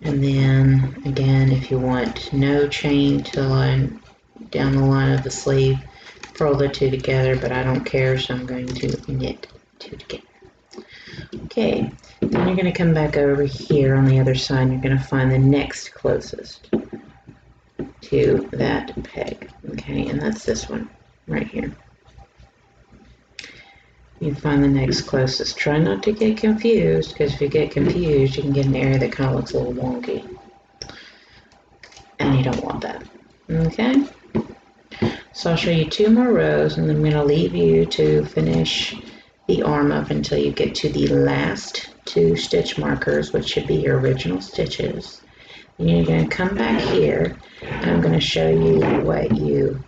And then again, if you want no chain to line down the line of the sleeve, roll the two together, but I don't care, so I'm going to knit two together. Okay, then you're going to come back over here on the other side, and you're going to find the next closest to that peg. Okay, and that's this one right here. You find the next closest. Try not to get confused, because if you get confused, you can get an area that kind of looks a little wonky. And you don't want that. Okay? So I'll show you 2 more rows, and then I'm going to leave you to finish the arm up until you get to the last 2 stitch markers, which should be your original stitches. And you're going to come back here, and I'm going to show you what you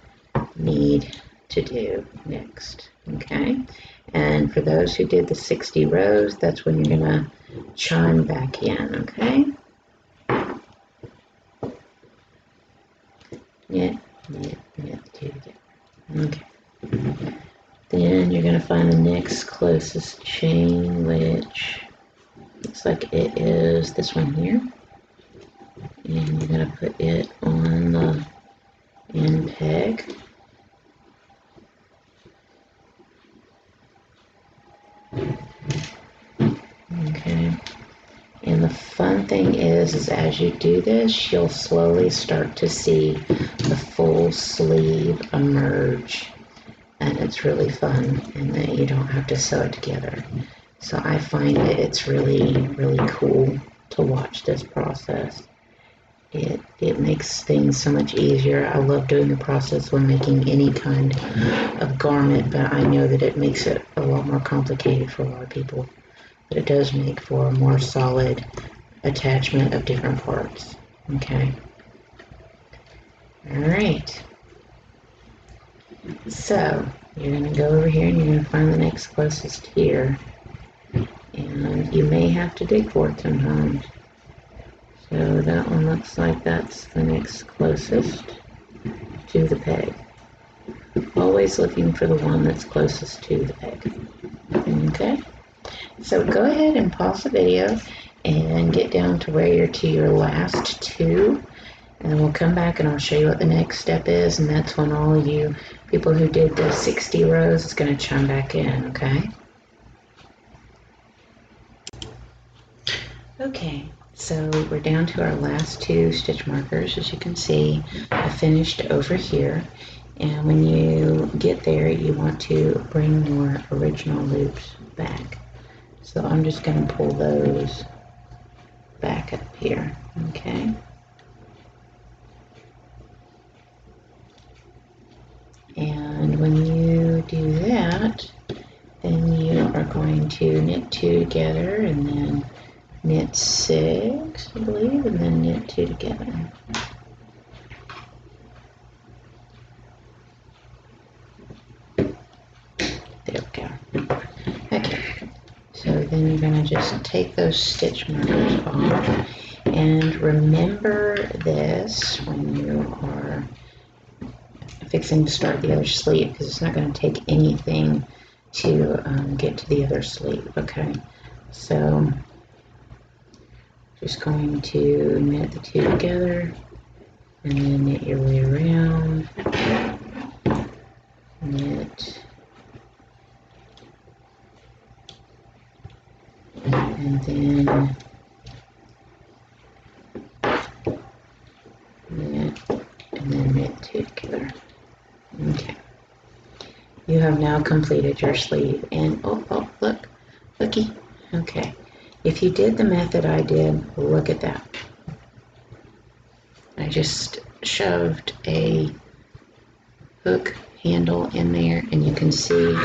need to do next. Okay? And for those who did the 60 rows, that's when you're going to chime back in. Okay? Knit, knit, knit, 2 together. Okay. Then you're going to find the next closest chain, which looks like it is this one here. And you're going to put it on the end peg. Okay. And the fun thing is as you do this, you'll slowly start to see the full sleeve emerge. And it's really fun, and that you don't have to sew it together. So I find that it's really, really cool to watch this process. It makes things so much easier. I love doing the process when making any kind of garment, but I know that it makes it a lot more complicated for a lot of people. But it does make for a more solid attachment of different parts. Okay. All right. So you're going to go over here and you're going to find the next closest here. And you may have to dig for it sometimes. So that one looks like that's the next closest to the peg. Always looking for the one that's closest to the peg. Okay? So go ahead and pause the video and get down to where you're to your last 2. And then we'll come back and I'll show you what the next step is, and that's when all of you people who did the 60 rows is going to chime back in, okay? Okay, so we're down to our last 2 stitch markers. As you can see, I finished over here. And when you get there, you want to bring your original loops back. So I'm just going to pull those back up here, okay? And when you do that, then you are going to knit 2 together and then knit 6, I believe, and then knit 2 together. There we go. Okay, so then you're going to just take those stitch markers off, and remember this when you are fixing to start the other sleeve, because it's not going to take anything to get to the other sleeve. Okay, so just going to knit the 2 together and then knit your way around, knit, and then knit, and then knit 2 together. Okay, you have now completed your sleeve, and oh, look, looky. Okay, if you did the method I did, look at that. I just shoved a hook handle in there, and you can see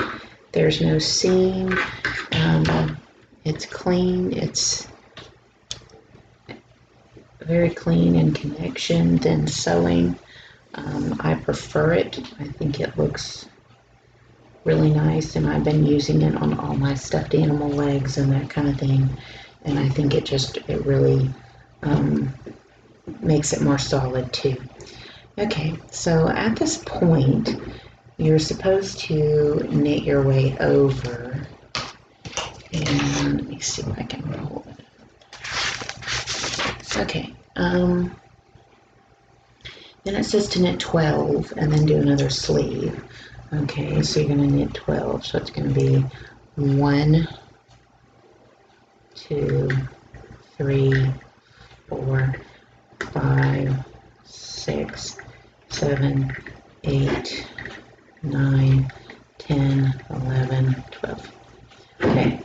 there's no seam. It's clean. It's very clean in connection than sewing. I prefer it. I think it looks really nice, and I've been using it on all my stuffed animal legs and that kind of thing, and I think it really makes it more solid too. Okay, so at this point you're supposed to knit your way over, and let me see if I can roll it. Okay, then it says to knit 12 and then do another sleeve. Okay, so you're going to knit 12, so it's going to be 1, 2, 3, 4, 5, 6, 7, 8, 9, 10, 11, 12. Okay,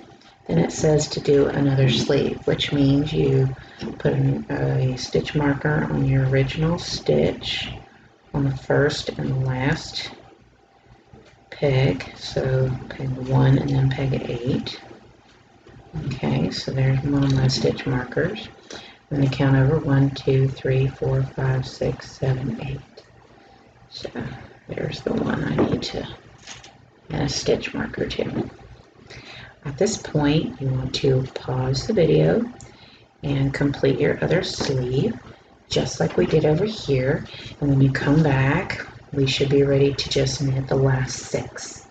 then it says to do another sleeve, which means you put a stitch marker on your original stitch on the first and the last peg, so peg 1 and then peg 8. Okay, so there's one of my stitch markers. I'm going to count over 1, 2, 3, 4, 5, 6, 7, 8. So there's the one I need to add a stitch marker to. At this point, you want to pause the video and complete your other sleeve, just like we did over here. And when you come back, we should be ready to just knit the last 6.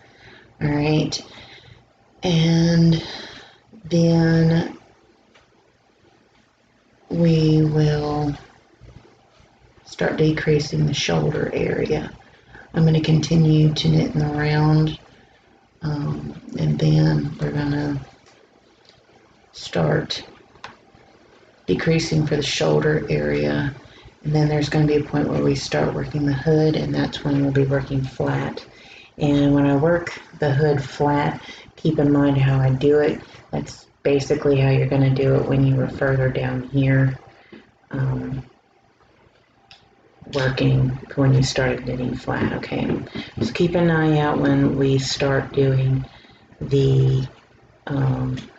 All right, and then we will start decreasing the shoulder area. I'm going to continue to knit in the round, and then we're going to start decreasing for the shoulder area, and then there's going to be a point where we start working the hood, and that's when we'll be working flat. And when I work the hood flat, keep in mind how I do it. That's basically how you're going to do it when you were further down here, working when you started knitting flat. Okay, so keep an eye out when we start doing the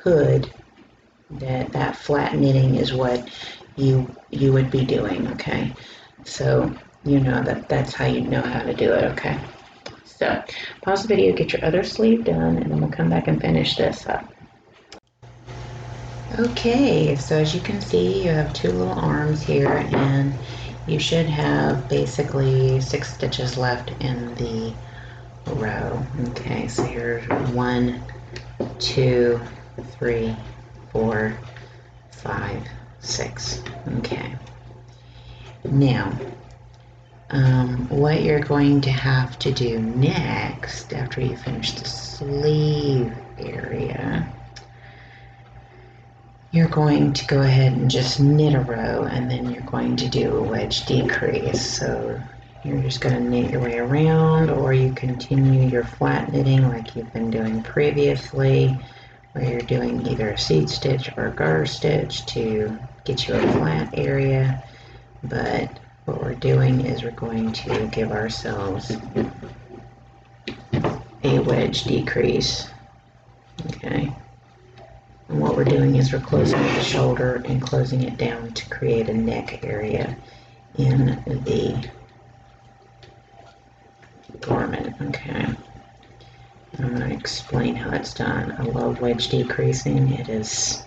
hood, that flat knitting is what you would be doing. Okay, so you know that's how you know how to do it. Okay, so pause the video, get your other sleeve done, and then we'll come back and finish this up. Okay, so as you can see, you have 2 little arms here, and you should have basically 6 stitches left in the row. Okay, so here's 1, 2, 3, 4, 5, 6. Okay. Now, what you're going to have to do next, after you finish the sleeve area, you're going to go ahead and just knit a row, and then you're going to do a wedge decrease. So you're just going to knit your way around, or you continue your flat knitting like you've been doing previously, where you're doing either a seed stitch or a garter stitch to get you a flat area. But what we're doing is we're going to give ourselves a wedge decrease. Okay. And what we're doing is we're closing the shoulder and closing it down to create a neck area in the garment. Okay. I'm going to explain how it's done. I love wedge decreasing. It is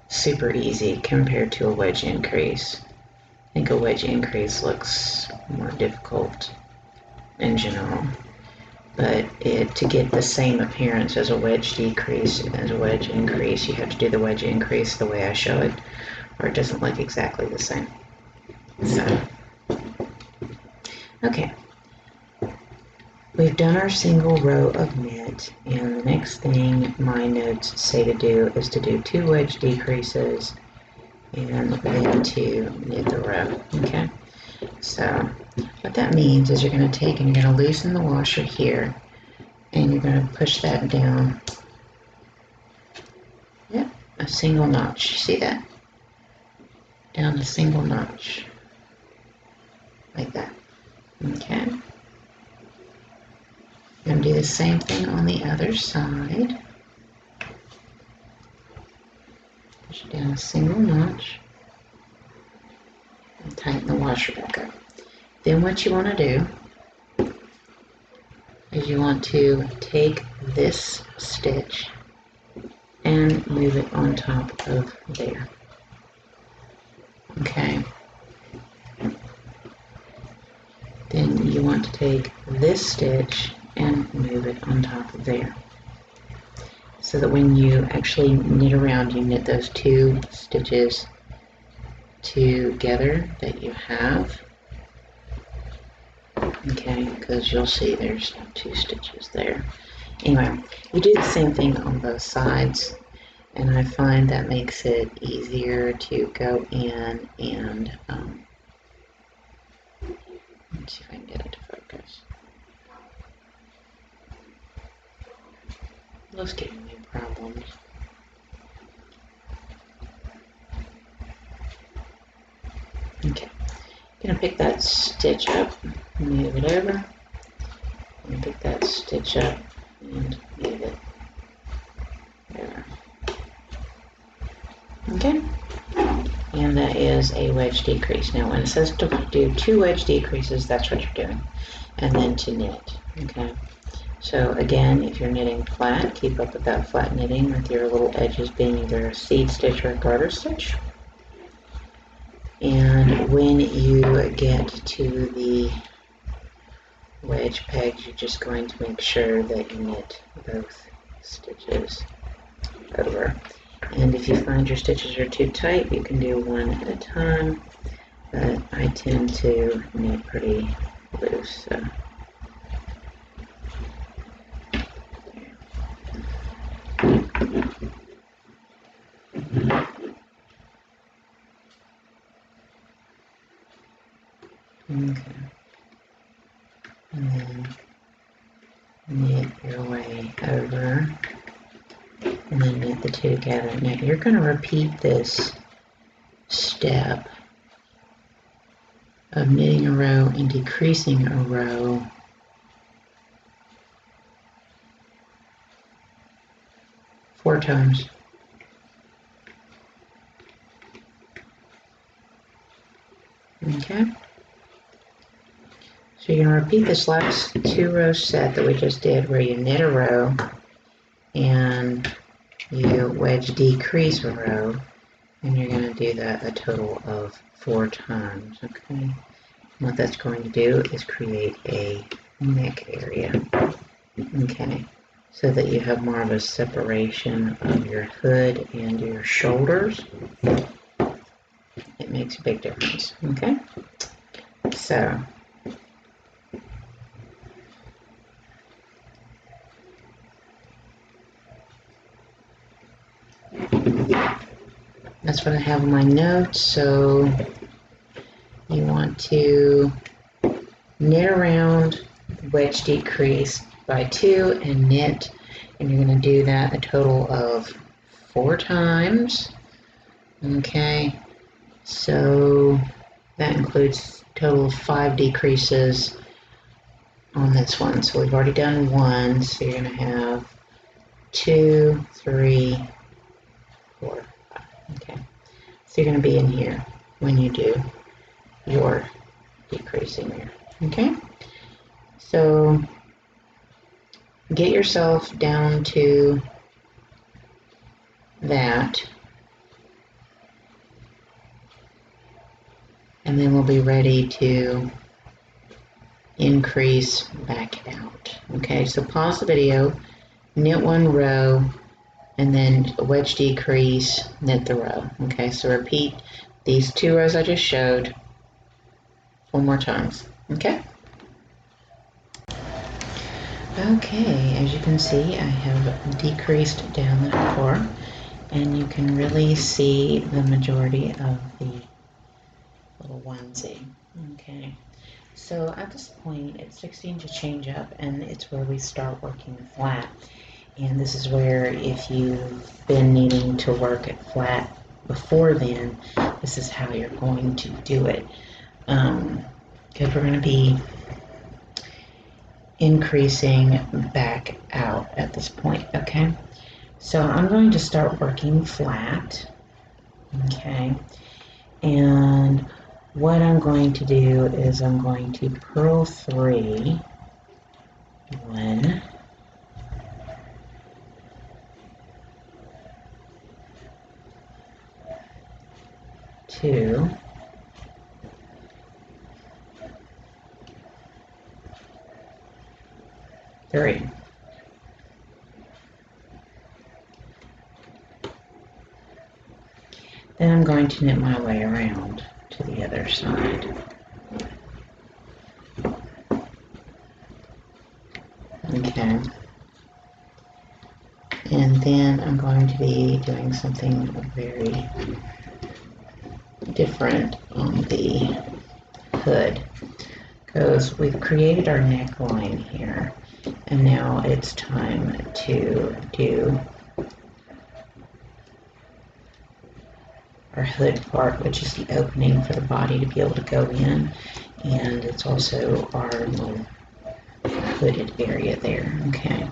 super easy compared to a wedge increase. I think a wedge increase looks more difficult in general, but to get the same appearance as a wedge decrease as a wedge increase, you have to do the wedge increase the way I show it, or it doesn't look exactly the same. So, okay. We've done our single row of knit, and the next thing my notes say to do is to do 2 wedge decreases and then to knit the row. Okay, so what that means is you're going to take and you're going to loosen the washer here, and you're going to push that down. Yep, a single notch. See that? Down a single notch, like that. Okay. going to do the same thing on the other side. Push down a single notch and tighten the washer back up. Then what you want to do is you want to take this stitch and move it on top of there. Okay. Then you want to take this stitch and move it on top of there. So that when you actually knit around, you knit those two stitches together that you have. Okay, because you'll see there's two stitches there. Anyway, you do the same thing on both sides, and I find that makes it easier to go in and let's see if I can get it to focus. Those giving me problems. Okay, I'm gonna pick that stitch up, move it over, and pick that stitch up and move it over. Okay, and that is a wedge decrease. Now when it says to do 2 wedge decreases, that's what you're doing, and then to knit. Okay, so again, if you're knitting flat, keep up with that flat knitting with your little edges being either a seed stitch or a garter stitch. And when you get to the wedge pegs, you're just going to make sure that you knit both stitches over. And if you find your stitches are too tight, you can do one at a time, but I tend to knit pretty loose. So. Okay. And then knit your way over, and then knit the two together. Now you're going to repeat this step of knitting a row and decreasing a row 4 times. Okay. So you're going to repeat this last 2-row set that we just did, where you knit a row and you wedge decrease a row, and you're going to do that a total of 4 times. Okay. And what that's going to do is create a neck area. Okay. So that you have more of a separation of your hood and your shoulders. It makes a big difference. Okay. So that's what I have in my notes. So you want to knit around, wedge decrease by 2 and knit, and you're going to do that a total of 4 times. Okay, so that includes a total of 5 decreases on this one. So we've already done 1, so you're going to have 2, 3, 4, 5. Okay, so you're going to be in here when you do your decreasing here. Okay, so get yourself down to that, and then we'll be ready to increase back out. Okay, so pause the video, knit 1 row, and then wedge decrease, knit the row. Okay, so repeat these 2 rows I just showed 4 more times. Okay. Okay, as you can see, I have decreased down that far, and you can really see the majority of the little onesie. Okay, so at this point, it's 16 to change up, and it's where we start working flat. And this is where, if you've been needing to work at flat before then, this is how you're going to do it. Because we're going to be increasing back out at this point, okay? So I'm going to start working flat, okay? And what I'm going to do is I'm going to purl 3, 1, 2, 3. Then I'm going to knit my way around to the other side. Okay. And then I'm going to be doing something very different on the hood, because we've created our neckline here, and now it's time to do our hood part, which is the opening for the body to be able to go in, and it's also our little hooded area there. Okay.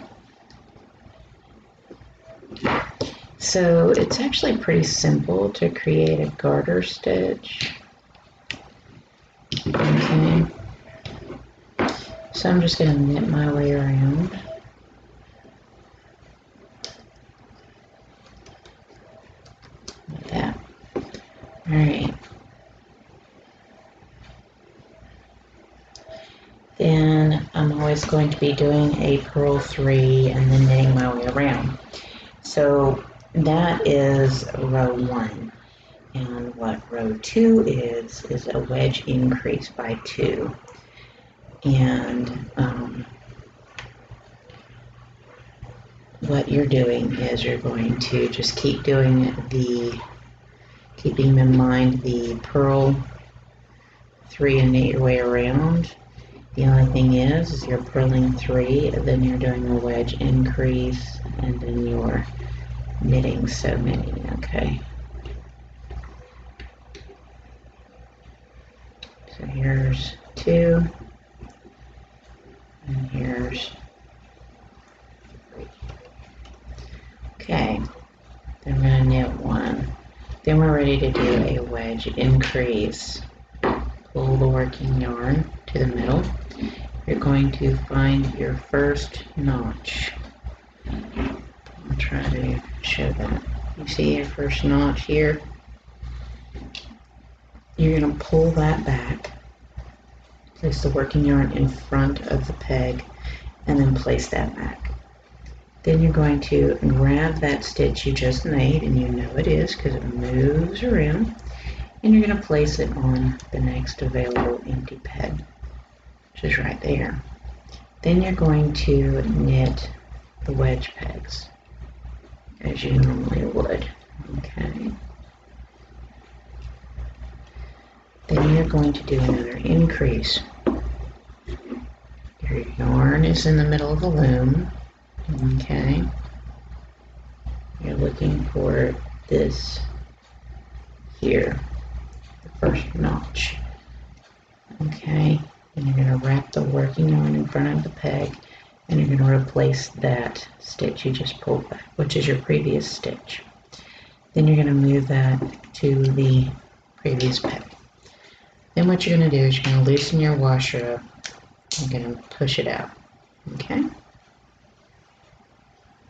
So it's actually pretty simple to create a garter stitch. Okay. So I'm just going to knit my way around. Like that. Alright. Then I'm always going to be doing a purl 3 and then knitting my way around. So that is row 1. And what row 2 is a wedge increase by 2. And what you're doing is you're going to just keep doing keeping in mind the purl 3 and knit your way around. The only thing is you're purling 3, then you're doing a wedge increase, and then you're knitting so many, okay? So here's 2, and here's 3. Okay, then we're going to knit 1. Then we're ready to do a wedge increase. Pull the working yarn to the middle. You're going to find your first notch. I'll try to show that. You see your first notch here? You're going to pull that back, place the working yarn in front of the peg, and then place that back. Then you're going to grab that stitch you just made, and you know it is because it moves around, and you're going to place it on the next available empty peg, which is right there. Then you're going to knit the wedge pegs as you normally would. Okay. Then you're going to do another increase. Your yarn is in the middle of the loom. Okay. You're looking for this here, the first notch. Okay. And you're going to wrap the working yarn in front of the peg, and you're going to replace that stitch you just pulled back, which is your previous stitch. Then you're going to move that to the previous peg. Then what you're going to do is you're going to loosen your washer up. You're going to push it out. Okay?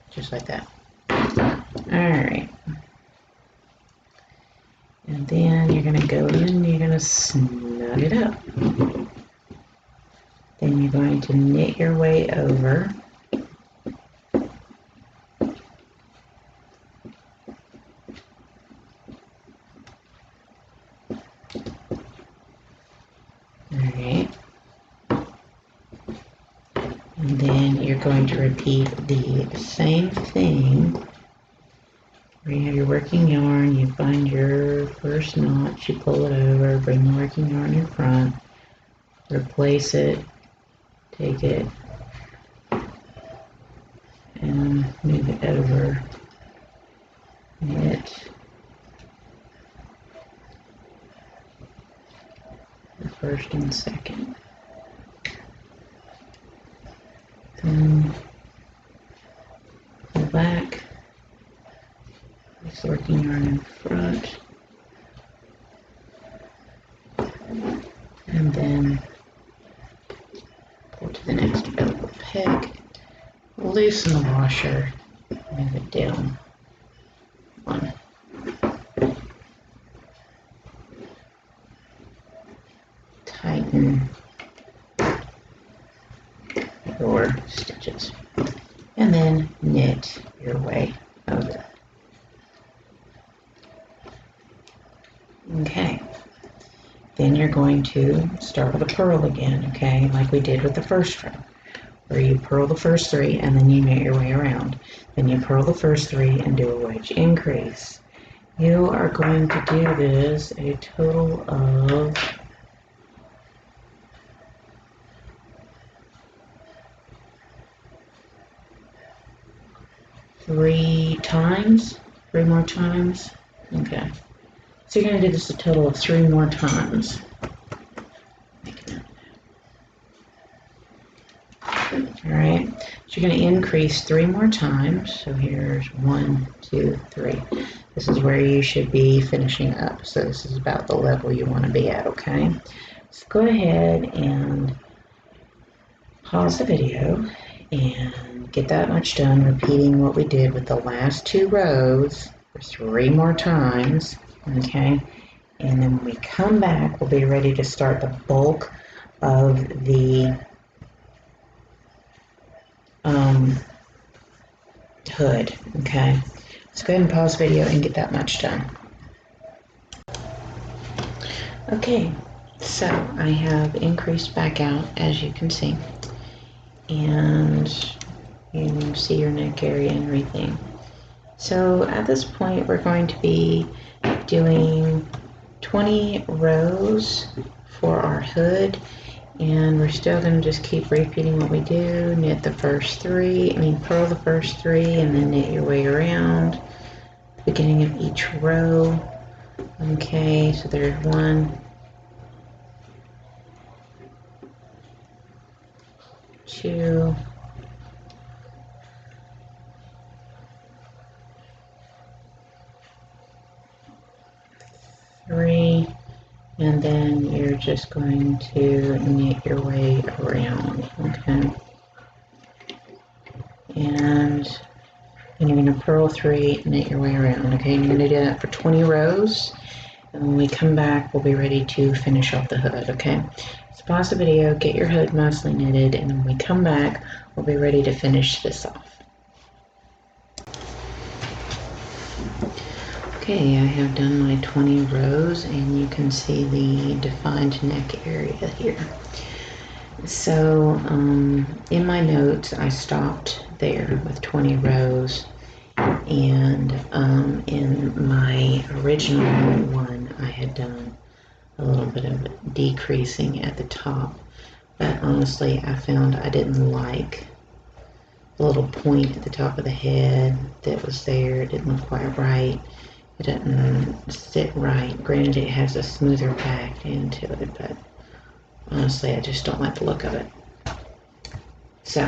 Just like that. Alright. And then you're going to go in and you're going to snug it up. Then you're going to knit your way over. Alright. And then you're going to repeat the same thing. Where you have your working yarn, you find your first notch, you pull it over, bring the working yarn in front, replace it, take it, and move it over, knit the first and second. and then go to the next available peg, loosen the washer, move it down one, tighten your stitches, and then knit your way over. Okay, then you're going to start with a purl again, okay, like we did with the first row, where you purl the first 3 and then you knit your way around. Then you purl the first 3 and do a wedge increase. You are going to do this a total of 3 times, 3 more times. Okay, so you're going to do this a total of 3 more times. Alright, so you're going to increase 3 more times. So here's 1, 2, 3. This is where you should be finishing up. So this is about the level you want to be at, okay? So go ahead and pause the video and get that much done, repeating what we did with the last 2 rows for 3 more times, okay? And then when we come back, we'll be ready to start the bulk of the hood, okay? Let's go ahead and pause the video and get that much done. Okay, so I have increased back out, as you can see, and you can see your neck area and everything. So at this point, we're going to be doing 20 rows for our hood, and we're still going to just keep repeating what we do. Knit the first 3, purl the first 3 and then knit your way around the beginning of each row. Okay, so there's 1, 2, 3, and then you're just going to knit your way around, okay? And then you're going to purl 3, knit your way around, okay? And you're going to do that for 20 rows, and when we come back, we'll be ready to finish off the hood, okay? So pause the video, get your hood mostly knitted, and when we come back, we'll be ready to finish this off. Okay, I have done my 20 rows, and you can see the defined neck area here. So in my notes, I stopped there with 20 rows, and in my original one, I had done a little bit of decreasing at the top, but honestly, I found I didn't like the little point at the top of the head that was there. It didn't look quite right. It doesn't sit right. Granted, it has a smoother back into it, but honestly, I just don't like the look of it. So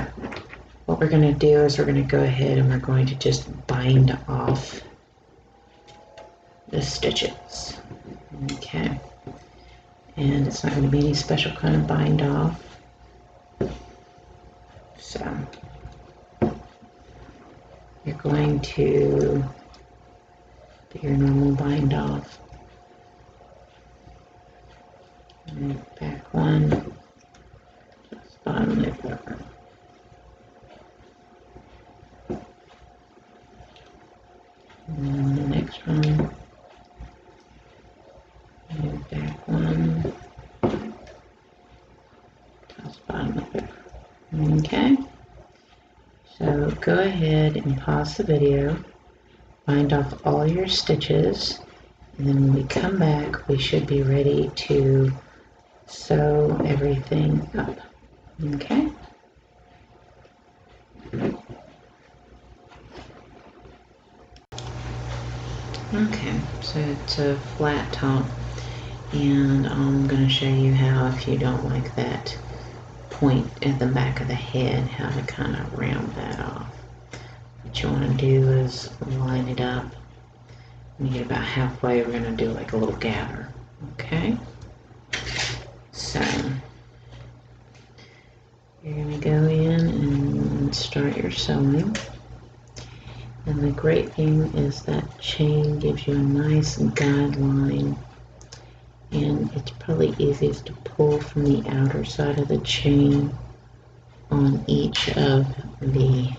what we're going to do is we're going to go ahead and we're going to just bind off the stitches. Okay. And it's not going to be any special kind of bind off. So you're going to do your normal bind off. And back 1, just bottom lip over. And then the next one, and back 1, just bottom lip over. Okay, so go ahead and pause the video, bind off all your stitches, and then when we come back, we should be ready to sew everything up. Okay. Okay, so it's a flat top, and I'm going to show you how, if you don't like that point at the back of the head, how to kind of round that off. What you want to do is line it up. When you get about halfway, we're going to do like a little gather. Okay? So you're going to go in and start your sewing. And the great thing is that chain gives you a nice guideline, and it's probably easiest to pull from the outer side of the chain on each of the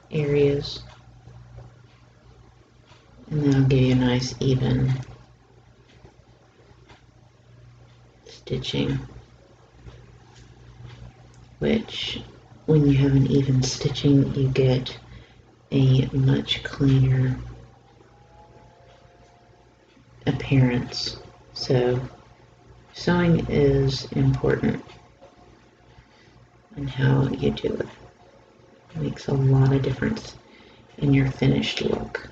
areas, and that'll give you a nice even stitching, which when you have an even stitching you get a much cleaner appearance. So sewing is important, and how you do it makes a lot of difference in your finished look.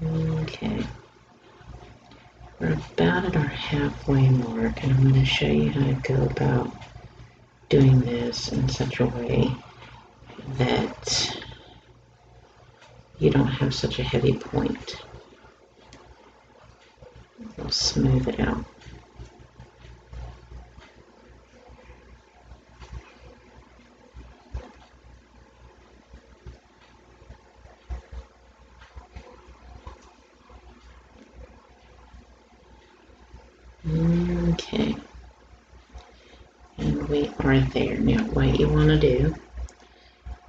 Okay, we're about at our halfway mark, and I'm going to show you how to go about doing this in such a way that you don't have such a heavy point. I'll smooth it out. Okay, and we are there. Now what you want to do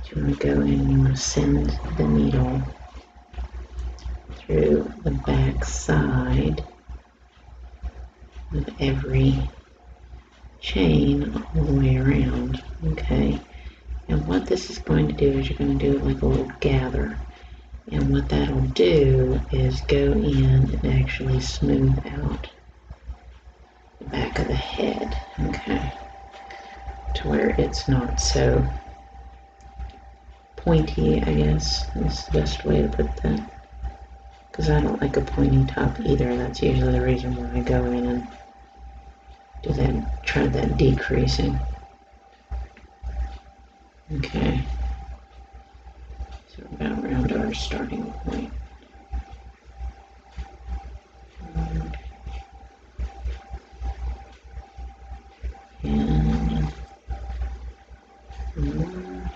is you want to go in and you want to send the needle through the back side of every chain all the way around. Okay, and what this is going to do is you're going to do like a little gather, and what that'll do is go in and actually smooth out the back of the head, okay, to where it's not so pointy, I guess is the best way to put that, because I don't like a pointy top either. That's usually the reason why I go in and do that, try that decreasing. Okay, so we're about around to our starting point. And one.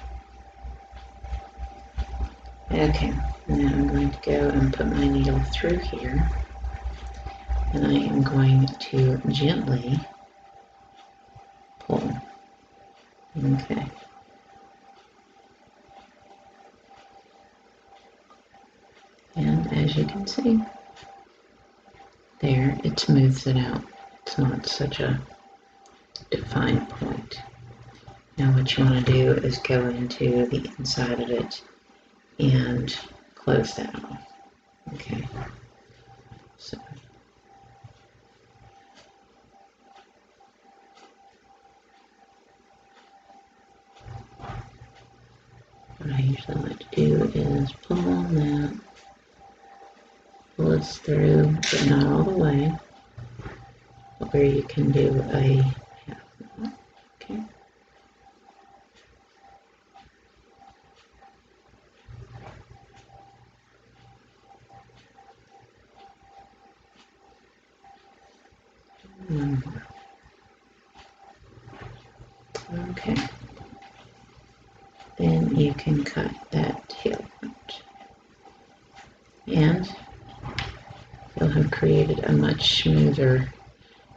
Okay, now I'm going to go and put my needle through here, and I am going to gently pull. Okay. And as you can see, there, it smooths it out. It's not such a defined point. Now what you want to do is go into the inside of it and close that off. Okay. So what I usually like to do is pull on that, pull this through, but not all the way, but where you can do a half knot. Okay. Okay. Then you can cut that tail point, and you'll have created a much smoother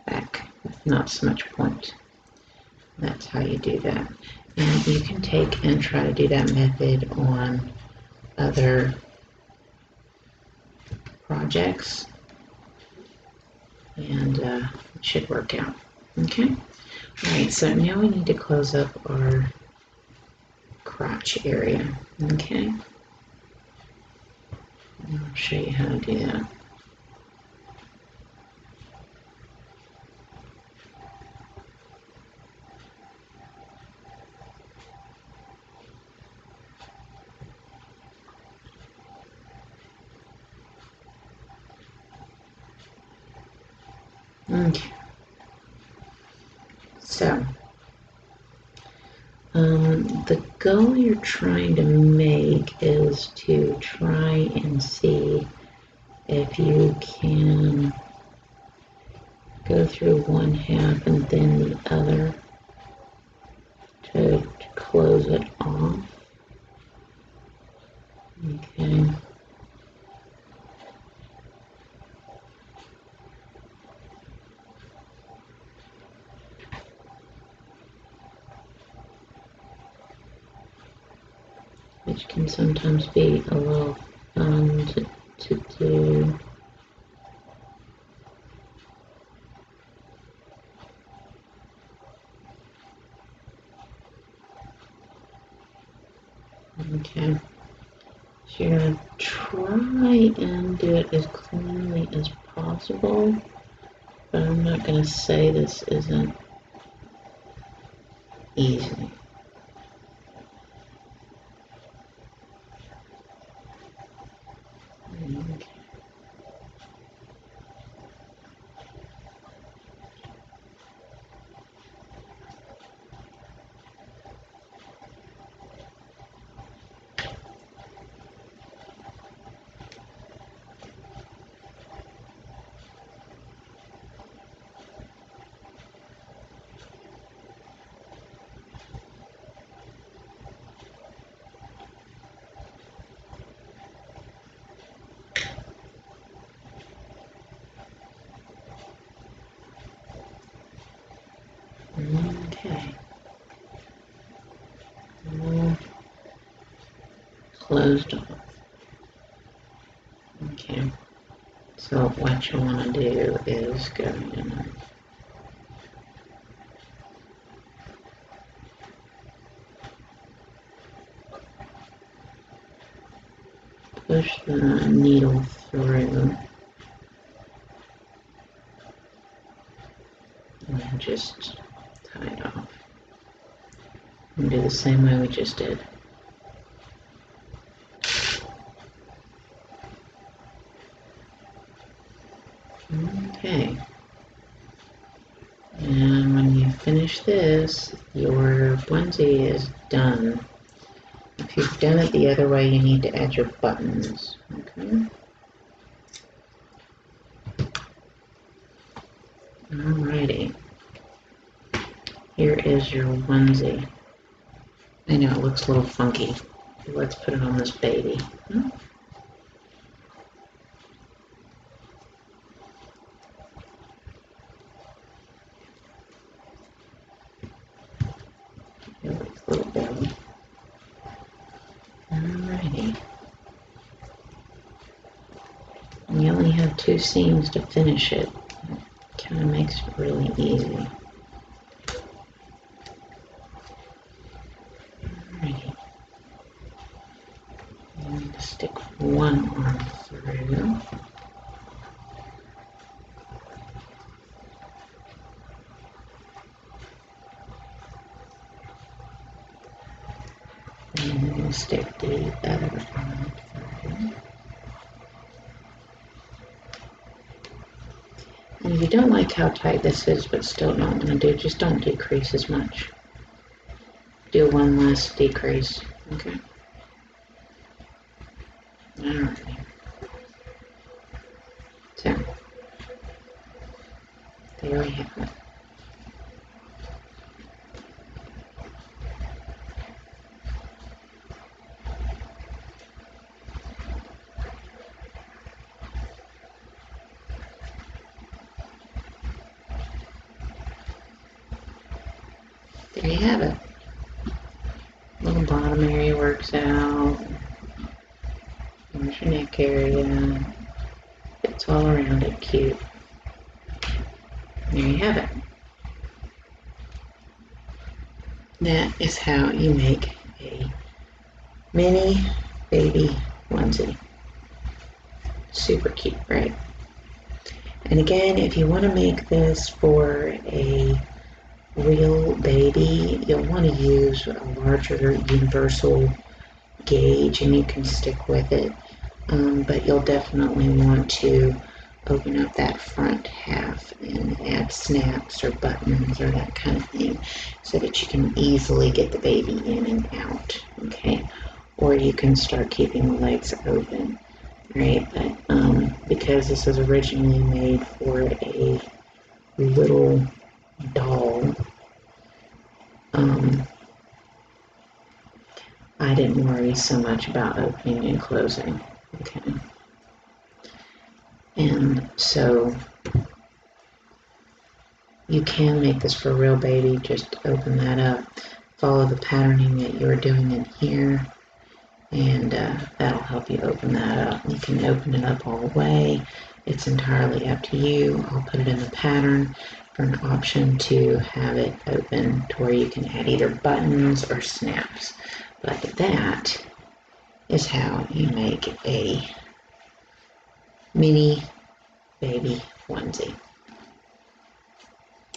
back with not so much point. That's how you do that. And you can take and try to do that method on other projects, and it should work out. Okay. All right. So now we need to close up our crotch area. Okay. And I'll show you how to do that. Okay. So, the goal you're trying to make is to try and see if you can go through one half and then the other to close it off. Okay. Which can sometimes be a little fun to do. Okay, so you're going to try and do it as cleanly as possible, but I'm not going to say this isn't easy. Okay. Okay. All closed off. Okay. So what you want to do is go in. Push the needle through. And then just tie it off. And do the same way we just did. Okay. And when you finish this, your onesie is done. If you've done it the other way, you need to add your buttons. Okay. Alrighty. Here is your onesie. I know it looks a little funky. Let's put it on this baby. It looks a little belly. Alrighty. And you only have 2 seams to finish it. It kind of makes it really easy. Alrighty. I'm going to stick one arm through. And I'm going to stick the other arm through. And if you don't like how tight this is, but still don't want to do, just don't decrease as much. Do one less decrease, okay? Alright. So, there we have it. There you have it. Little bottom area works out. There's your neck area. It's all around it cute. There you have it. That is how you make a mini baby onesie. Super cute, right? And again, if you want to make this for a real baby, you'll want to use a larger universal gauge and you can stick with it. But you'll definitely want to open up that front half and add snaps or buttons or that kind of thing so that you can easily get the baby in and out, okay? Or you can start keeping the legs open, right? But because this was originally made for a little doll, I didn't worry so much about opening and closing, okay? And so you can make this for a real baby. Just open that up, follow the patterning that you're doing in here, and that'll help you open that up. You can open it up all the way. It's entirely up to you. I'll put it in the pattern for an option to have it open to where you can add either buttons or snaps. But that is how you make a mini baby onesie.